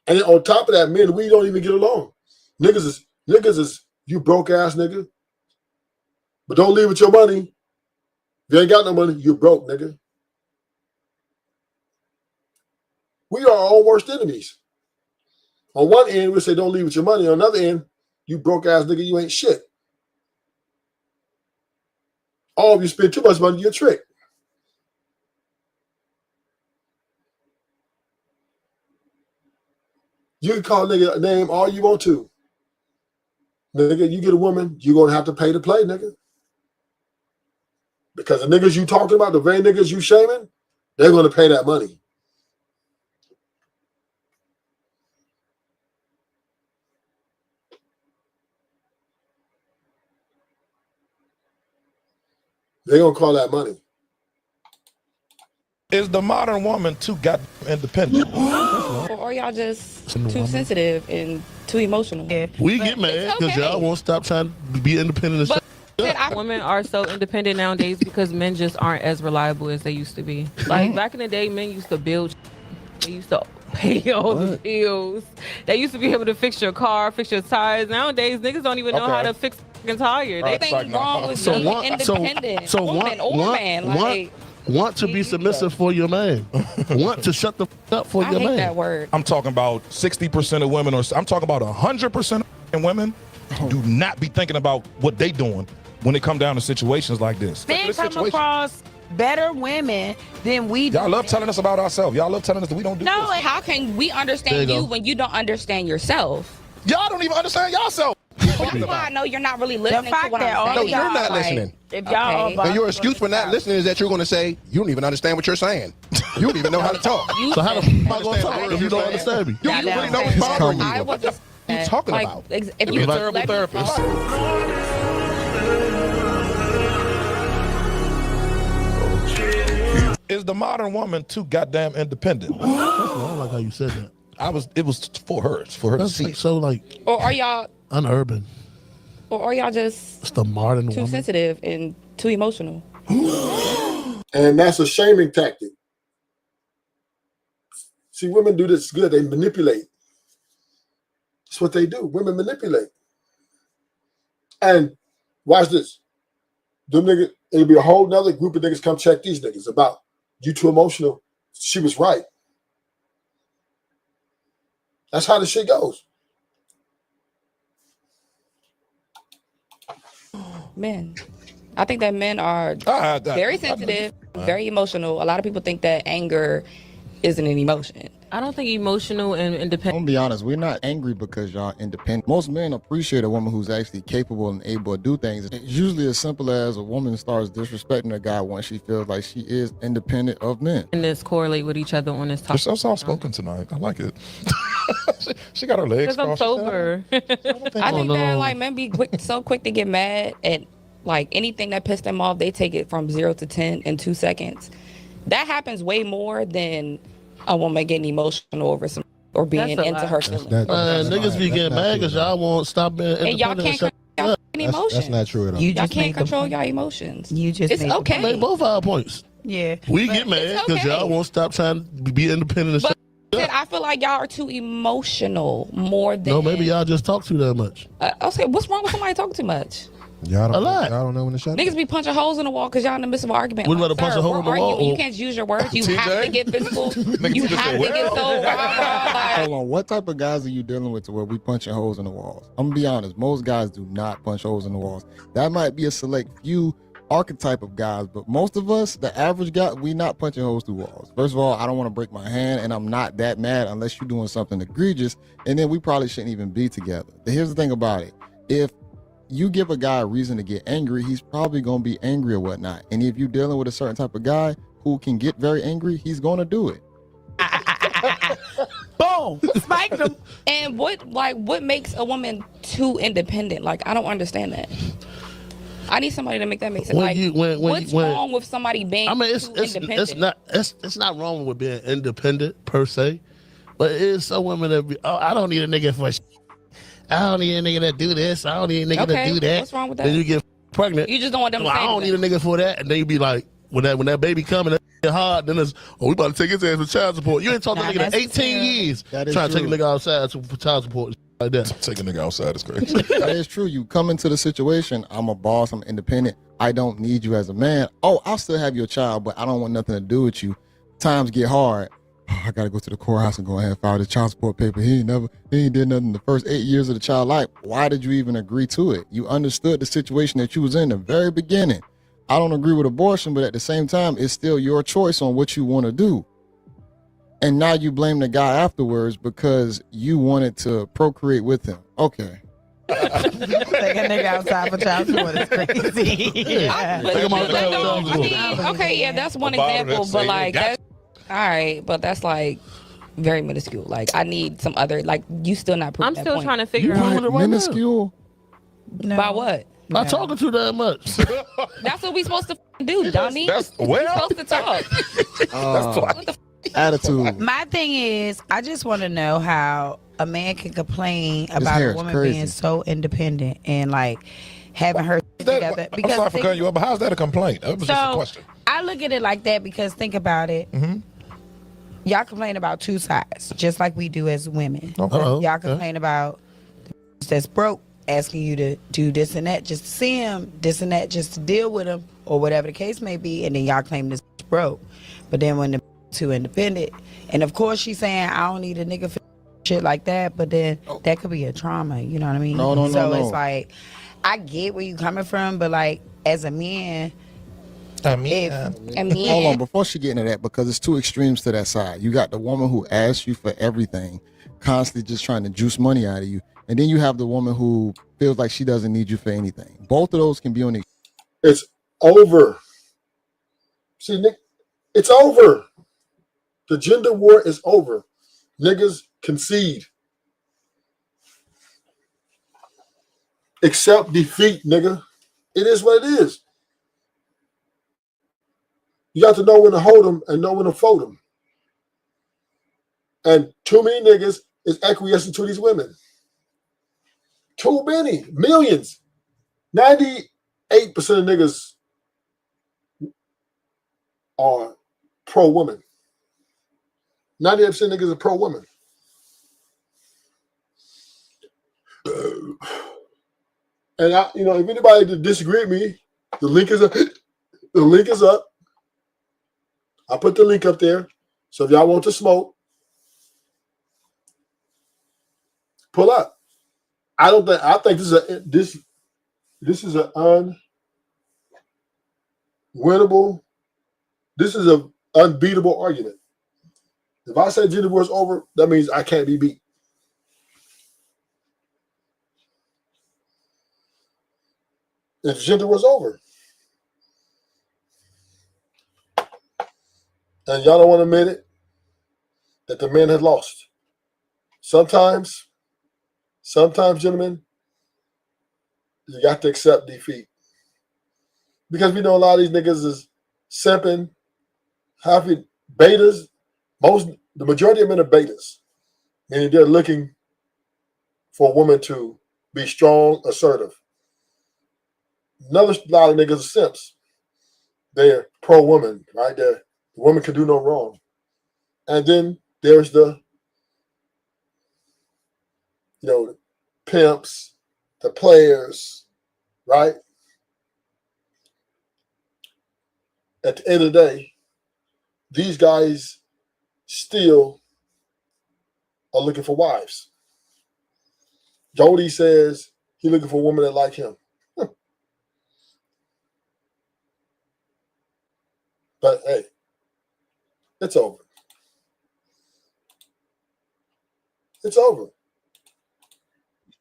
And then on top of that, men, we don't even get along. Niggas is you broke ass nigga. But don't leave with your money. If you ain't got no money, you broke, nigga. We are our own worst enemies. On one end, we say don't leave with your money. On the other end, you broke ass nigga, you ain't shit. All of you spend too much money, you're a trick. You can call a nigga a name all you want to. Nigga, you get a woman, you're going to have to pay to play, nigga. Because the niggas you talking about, the very niggas you shaming, they're going to pay that money. They're going to call that money. Is the modern woman too goddamn independent? Or are y'all just too sensitive and too emotional? Yeah. We get mad because okay. y'all won't stop trying to be independent. And But Women are so independent nowadays because men just aren't as reliable as they used to be. Like back in the day, men used to build. They used to pay all the bills. They used to be able to fix your car, fix your tires. Nowadays, niggas don't even know how to fix a fucking tire. They think like, wrong with being independent. Woman or man. Like, want to be submissive for your man. Want to shut the up for I your hate man. that word. I'm talking about 60% of women, or I'm talking about 100% of women do not be thinking about what they doing when it come down to situations like this. Men come across better women than we do. Y'all love telling us about ourselves. Y'all love telling us that we don't do No, this. how can we understand you when you don't understand yourself? Y'all don't even understand yourself. That's why I know you're not really listening to fact what that I'm all saying. No, you're y'all, not Like, listening. If y'all Okay. are And your excuse for not listening is that you're going to say, you don't even understand what you're saying. You don't even know how to talk. You So how the said- fuck am I gonna talk if you don't understand me? You Now, really now, know what's bothering you. I was just you talking about? If you You're a let terrible me therapist. talk. Is the modern woman too goddamn independent? I don't like how you said that. It was for her. It's for her to That's see. like, so like Or are y'all unurban. just It's the modern too woman. sensitive and too emotional? And that's a shaming tactic. See, women do this good. They manipulate. That's what they do. Women manipulate. And watch this. Them niggas, it'll be a whole nother group of niggas come check these niggas about you too emotional. She was right. That's how the shit goes. Men. I think that men are very sensitive, very emotional. A lot of people think that anger isn't an emotion. I don't think emotional and I'm independent. gonna be honest, we're not angry because y'all independent. Most men appreciate a woman who's actually capable and able to do things. It's usually as simple as a woman starts disrespecting a guy once she feels like she is independent of men. And this correlate with each other on this You're topic. so soft spoken tonight. I like it. she got her legs Because I'm crossed. I sober. think that like men be so quick to get mad at like anything that pissed them off. They take it from 0 to 10 in 2 seconds. That happens way more than a woman getting emotional over some or being That's a into lot. her feelings. Niggas be getting mad because y'all won't stop being And y'all independent. can't control your emotions. That's not true at all. You Y'all just can't made the control point. your emotions. You just It's made the okay. point. Make both our points. Yeah. We But get mad it's because okay. y'all won't stop trying to be independent and But shit. I feel like y'all are too emotional more than. No, maybe y'all just talk too that much. Okay, what's wrong with somebody talking too much? Y'all A don't, lot. y'all don't know when to shut Niggas up. be punching holes in the wall because y'all in the midst of an argument. We'd Like, rather punch sir, a hole we're in the wall arguing. You or- can't use your words. You have TJ? to get physical. You just have said, to get so rah-rah, like, Hold on, what type of guys are you dealing with to where we punching holes in the walls? I'm gonna be honest, most guys do not punch holes in the walls. That might be a select few archetype of guys, but most of us, the average guy, we not punching holes through walls. First of all, I don't want to break my hand, and I'm not that mad unless you're doing something egregious, and then we probably shouldn't even be together. But here's the thing about it. If you give a guy a reason to get angry, he's probably gonna be angry or whatnot. And if you're dealing with a certain type of guy who can get very angry, he's gonna do it. Boom. Spiked them. And what makes a woman too independent? Like, I don't understand that. I need somebody to make that make sense. When Like, you- when- what's when- wrong with somebody being I mean, too independent? it's not wrong with being independent per se, but it is some women that be, oh, I don't need a nigga for shit. I don't need a nigga that do this. I don't need a nigga Okay, to do that. what's wrong with Then that? you get pregnant. You just don't want them to Well, say I don't need anything. a nigga for that, and then you be like, when that baby coming, that shit hard. Then it's, oh, we about to take his ass for child support. You ain't talked to Nah, a nigga in that's 18 true. years That is trying to take a true. nigga outside for child support and shit like that. Take a nigga outside is crazy. That is true. You come into the situation, I'm a boss, I'm independent. I don't need you as a man. Oh, I'll still have your child, but I don't want nothing to do with you. Times get hard. Oh, I gotta go to the courthouse and go ahead and file the child support paper. He ain't did nothing the first 8 years of the child life. Why did you even agree to it? You understood the situation that you was in the very beginning. I don't agree with abortion, but at the same time, it's still your choice on what you want to do. And now you blame the guy afterwards because you wanted to procreate with him. Okay. Take a nigga outside for child support is crazy. But Take 'em out there. I mean, okay, yeah, that's one example, but like that's all right, but that's like very minuscule. Like I need some other. Like you still not proving I'm that still point. trying to figure You out. proving it right now. Minuscule. No. By what? Not talking to that much. That's what we supposed to do, Donnie. That's We well. supposed to talk. What the Attitude. My thing is, I just want to know how a man can complain about hair a is woman crazy. being so independent and like having her together. I'm sorry for think- cutting you up, but how's that a complaint? That was just a So question. I look at it like that because think about it. Mm-hmm. Y'all complain about two sides, just like we do as women. Uh-oh. Y'all complain about the that's broke, asking you to do this and that just to see him, this and that just to deal with him, or whatever the case may be, and then y'all claim this broke. But then when the too independent, and of course she's saying I don't need a nigga for shit like that, but then that could be a trauma, you know what I mean? No, so it's like I get where you coming from, but like as a man, if Hold on, before she get into that, because it's two extremes to that side. You got the woman who asks you for everything, constantly just trying to juice money out of you, and then you have the woman who feels like she doesn't need you for anything. Both of those can be on the. It's over. See, Nick, it's over. The gender war is over. Niggas concede. Accept defeat, nigga. It is what it is. You got to know when to hold them and know when to fold them. And too many niggas is acquiescing to these women. Too many. Millions. 98% of niggas are pro-woman. 98% of niggas are pro-woman. And I, if anybody disagree with me, the link is up. The link is up. I put the link up there. So if y'all want to smoke, pull up. I think this is an unwinnable. This is an unbeatable argument. If I say gender war is over, that means I can't be beat. If gender was over. And y'all don't want to admit it, that the man had lost. Sometimes, gentlemen, you got to accept defeat. Because we know a lot of these niggas is simping, happy betas. The majority of men are betas. Meaning they're looking for a woman to be strong, assertive. Another lot of niggas are simps. They're pro-woman, right? The woman can do no wrong. And then there's the pimps, the players, right? At the end of the day, these guys still are looking for wives. Jody says he's looking for a woman that like him. But hey, it's over. It's over.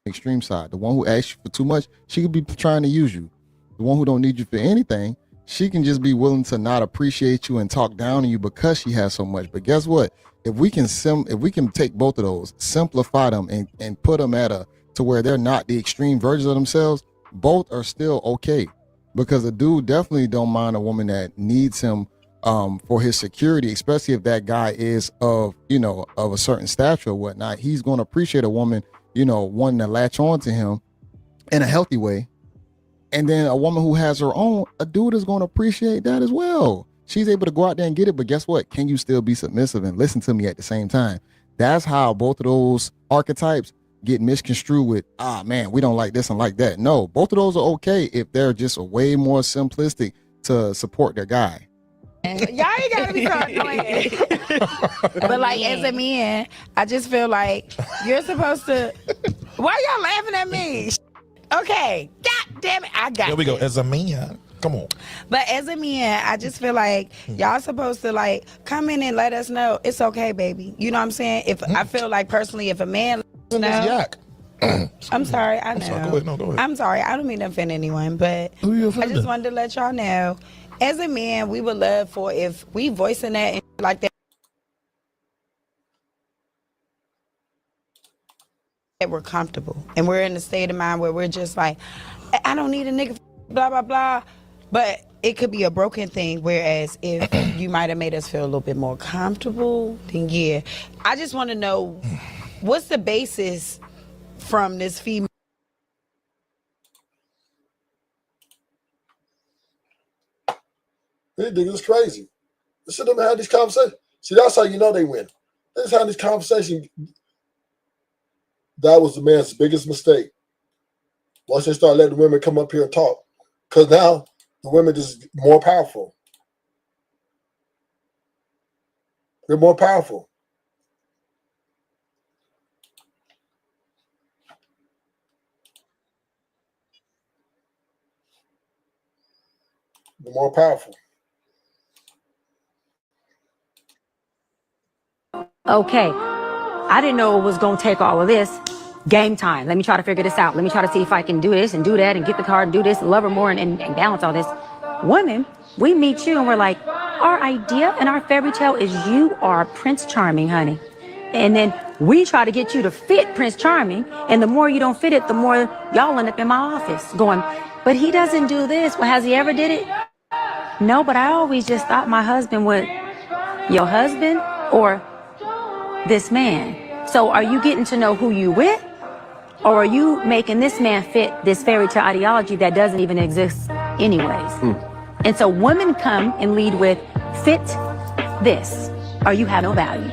Extreme side. The one who asks you for too much, she could be trying to use you. The one who don't need you for anything, she can just be willing to not appreciate you and talk down on you because she has so much. But guess what? If we can take both of those, simplify them and put them to where they're not the extreme versions of themselves, both are still okay. Because a dude definitely don't mind a woman that needs him for his security, especially if that guy is of a certain stature or whatnot. He's going to appreciate a woman, wanting to latch on to him in a healthy way. And then a woman who has her own, a dude is going to appreciate that as well. She's able to go out there and get it, but guess what? Can you still be submissive and listen to me at the same time? That's how both of those archetypes get misconstrued with, man, we don't like this and like that. No, both of those are okay if they're just way more simplistic to support their guy. y'all ain't gotta be playing. But like as a man, I just feel like you're supposed to. Why y'all laughing at me? Okay, God damn it, I got. There we go. this. As a man, come on. But as a man, I just feel like y'all supposed to like come in and let us know it's okay, baby. You know what I'm saying? If I feel like personally, if a man This know, yak. I'm sorry. I know. Sorry, go ahead. No, go ahead. I'm sorry. I don't mean to offend anyone, but Who you I offending? just wanted to let y'all know. As a man, we would love for if we voicing that and like that we're comfortable and we're in a state of mind where we're just like, I don't need a nigga, blah blah blah. But it could be a broken thing. Whereas if you might have made us feel a little bit more comfortable, then yeah. I just want to know what's the basis from this female. These niggas is crazy. They sit them and have these conversations. See, that's how you know they win. They just have this conversation. That was the man's biggest mistake. Once they start letting women come up here and talk. Because now the women is more powerful. They're more powerful. They're more powerful. Okay, I didn't know it was gonna take all of this. Game time. Let me try to figure this out. Let me try to see if I can do this and do that and get the card and do this and love her more and balance all this. Women, we meet you and we're like, our idea and our fairy tale is you are Prince Charming, honey. And then we try to get you to fit Prince Charming. And the more you don't fit it, the more y'all end up in my office going, but he doesn't do this. Well, has he ever did it? No, but I always just thought my husband would. Your husband or this man? So are you getting to know who you with? Or are you making this man fit this fairy tale ideology that doesn't even exist anyways? And so women come and lead with fit this, or you have no value.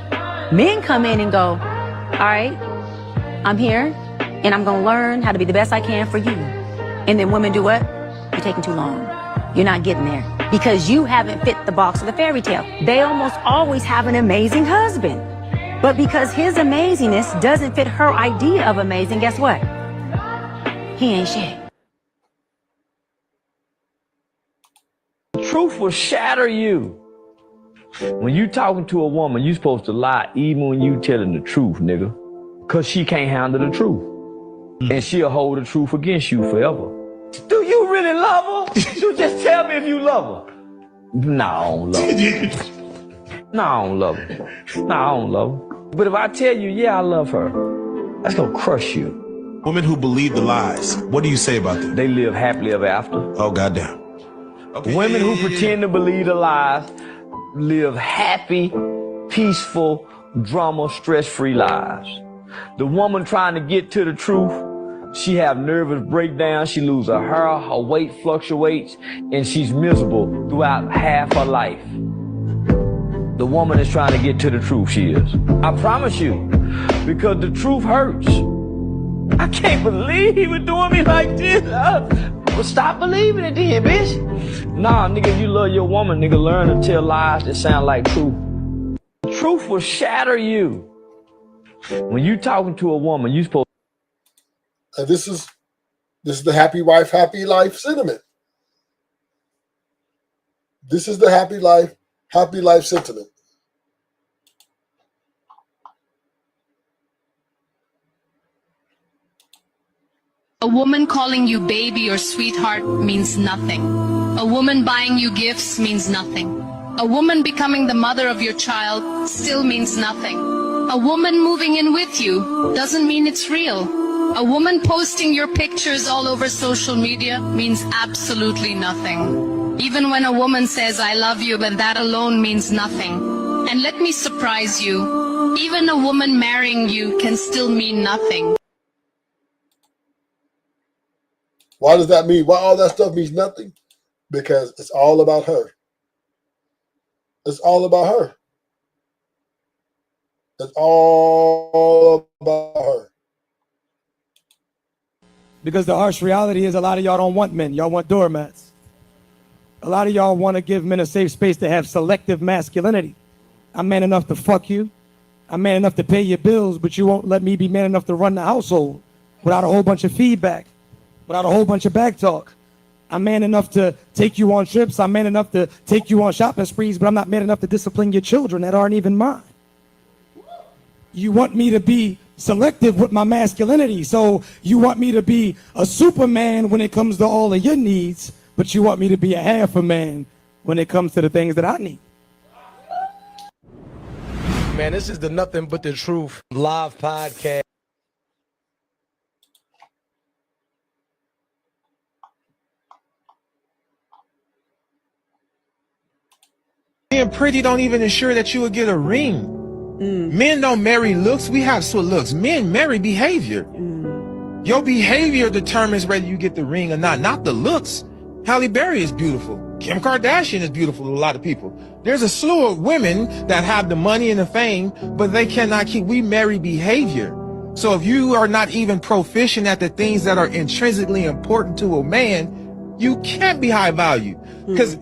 Men come in and go, all right, I'm here and I'm gonna learn how to be the best I can for you. And then women do what? You're taking too long. You're not getting there because you haven't fit the box of the fairy tale. They almost always have an amazing husband. But because his amazingness doesn't fit her idea of amazing, guess what? He ain't shit. Truth will shatter you. When you talking to a woman, you supposed to lie even when you telling the truth, nigga. Cause she can't handle the truth. And she'll hold the truth against you forever. Do you really love her? You just tell me if you love her. No, I don't love her. No, I don't love her. No, I don't love her. But if I tell you, yeah, I love her, that's gonna crush you. Women who believe the lies, what do you say about them? They live happily ever after. Oh, goddamn. Okay, Women who pretend to believe the lies live happy, peaceful, drama, stress-free lives. The woman trying to get to the truth, she have nervous breakdowns, she loses her hair, her weight fluctuates, and she's miserable throughout half her life. The woman is trying to get to the truth, she is. I promise you, because the truth hurts. I can't believe he was doing me like this. Well, stop believing it then, bitch. Nah, nigga, you love your woman, nigga, learn to tell lies that sound like truth. Truth will shatter you. When you talking to a woman, you supposed. And this is the happy wife, happy life sentiment. This is the happy life sentiment. A woman calling you baby or sweetheart means nothing. A woman buying you gifts means nothing. A woman becoming the mother of your child still means nothing. A woman moving in with you doesn't mean it's real. A woman posting your pictures all over social media means absolutely nothing. Even when a woman says, I love you, but that alone means nothing. And let me surprise you, even a woman marrying you can still mean nothing. Why does that mean? Why all that stuff means nothing? Because it's all about her. It's all about her. It's all about her. Because the harsh reality is a lot of y'all don't want men. Y'all want doormats. A lot of y'all want to give men a safe space to have selective masculinity. I'm man enough to fuck you. I'm man enough to pay your bills, but you won't let me be man enough to run the household without a whole bunch of feedback, without a whole bunch of back talk. I'm man enough to take you on trips. I'm man enough to take you on shopping sprees, but I'm not man enough to discipline your children that aren't even mine. You want me to be selective with my masculinity. So you want me to be a Superman when it comes to all of your needs, but you want me to be a half a man when it comes to the things that I need. Man, this is the Nothing But the Truth live podcast. Being pretty don't even ensure that you will get a ring. Men don't marry looks. We have sweet looks. Men marry behavior. Your behavior determines whether you get the ring or not the looks. Halle Berry is beautiful. Kim Kardashian is beautiful to a lot of people. There's a slew of women that have the money and the fame, but they cannot keep. We marry behavior. So if you are not even proficient at the things that are intrinsically important to a man, you can't be high value. Because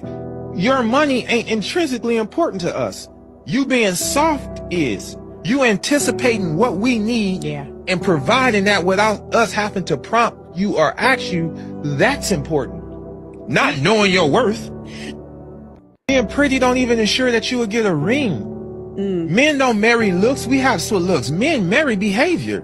your money ain't intrinsically important to us. You being soft is. You anticipating what we need and providing that without us having to prompt you or ask you, that's important. Not knowing your worth. Being pretty don't even ensure that you will get a ring. Men don't marry looks. We have sweet looks. Men marry behavior.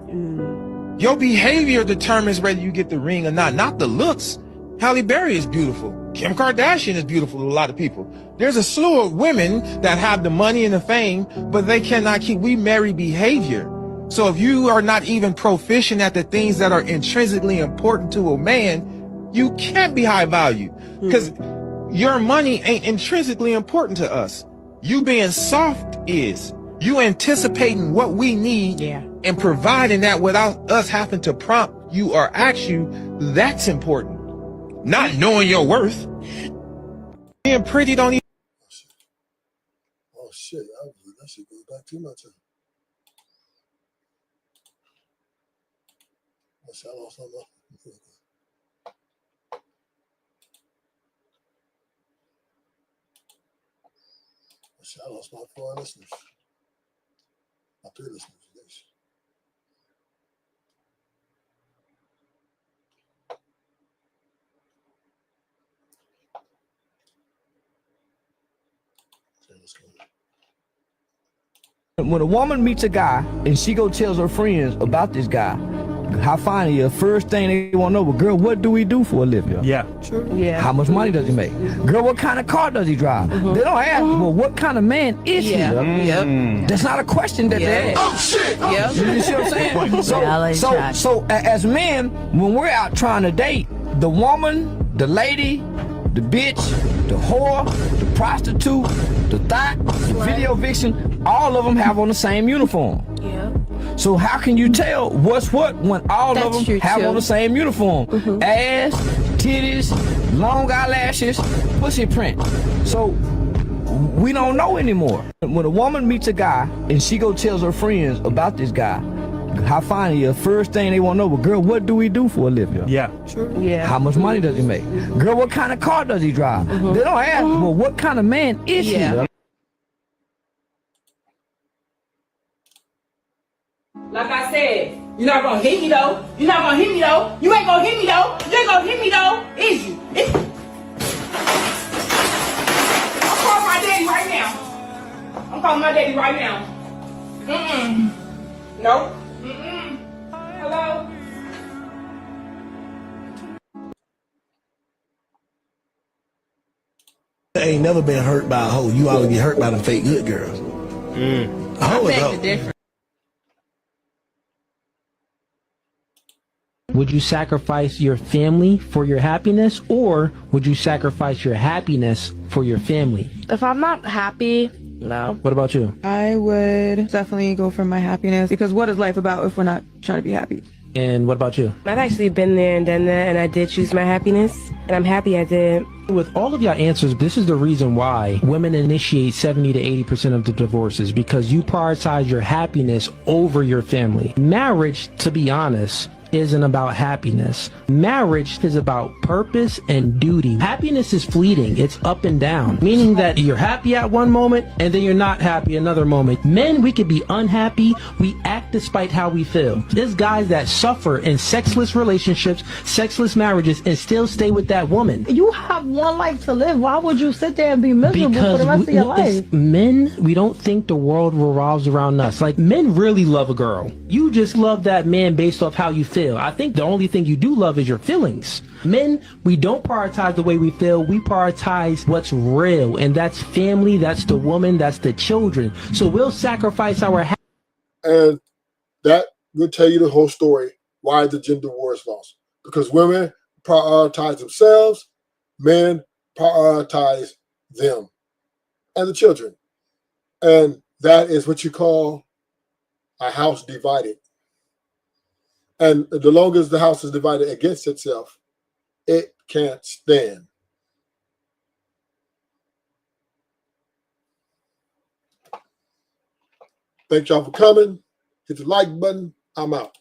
Your behavior determines whether you get the ring or not the looks. Halle Berry is beautiful. Kim Kardashian is beautiful to a lot of people. There's a slew of women that have the money and the fame, but they cannot keep. We marry behavior. So if you are not even proficient at the things that are intrinsically important to a man, you can't be high value. Because your money ain't intrinsically important to us. You being soft is. You anticipating what we need and providing that without us having to prompt you or ask you, that's important. Not knowing your worth. Being pretty don't even. Oh shit! That shit goes back too much. I lost my. I lost my 4 listeners. My 3 listeners. When a woman meets a guy and she go tells her friends about this guy, how fine he is, first thing they want to know, well, girl, what do we do for a living? Yeah. Yeah. How much money does he make? Girl, what kind of car does he drive? They don't ask, well, what kind of man is he? That's not a question that they ask. Oh shit! You see what I'm saying? So as men, when we're out trying to date, the woman, the lady, the bitch, the whore, the prostitute, the thot, the video vixen, all of them have on the same uniform. So how can you tell what's what when all of them have on the same uniform? Ass, titties, long eyelashes, pussy print. So we don't know anymore. When a woman meets a guy and she go tells her friends about this guy, how fine he is, first thing they want to know, well, girl, what do we do for a living? Yeah. How much money does he make? Girl, what kind of car does he drive? They don't ask, well, what kind of man is he? Like I said, you're not gonna hit me though. You're not gonna hit me though. You ain't gonna hit me though. You ain't gonna hit me though. Is you? I'm calling my daddy right now. I'm calling my daddy right now. Nope. Hello? I ain't never been hurt by a hoe. You always get hurt by the fake good girls. A hoe is a hoe. Would you sacrifice your family for your happiness, or would you sacrifice your happiness for your family? If I'm not happy, no. What about you? I would definitely go for my happiness, because what is life about if we're not trying to be happy? And what about you? I've actually been there and done that, and I did choose my happiness, and I'm happy I did. With all of your answers, this is the reason why women initiate 70 to 80% of the divorces, because you prioritize your happiness over your family. Marriage, to be honest, isn't about happiness. Marriage is about purpose and duty. Happiness is fleeting. It's up and down, meaning that you're happy at one moment and then you're not happy another moment. Men, we could be unhappy. We act despite how we feel. There's guys that suffer in sexless relationships, sexless marriages, and still stay with that woman. You have one life to live. Why would you sit there and be miserable for the rest of your life? Men, we don't think the world revolves around us. Like, men really love a girl. You just love that man based off how you feel. I think the only thing you do love is your feelings. Men, we don't prioritize the way we feel. We prioritize what's real, and that's family, that's the woman, that's the children. So we'll sacrifice our And that will tell you the whole story why the gender war is lost. Because women prioritize themselves, men prioritize them and the children. And that is what you call a house divided. And the longer the house is divided against itself, it can't stand. Thank y'all for coming. Hit the like button. I'm out.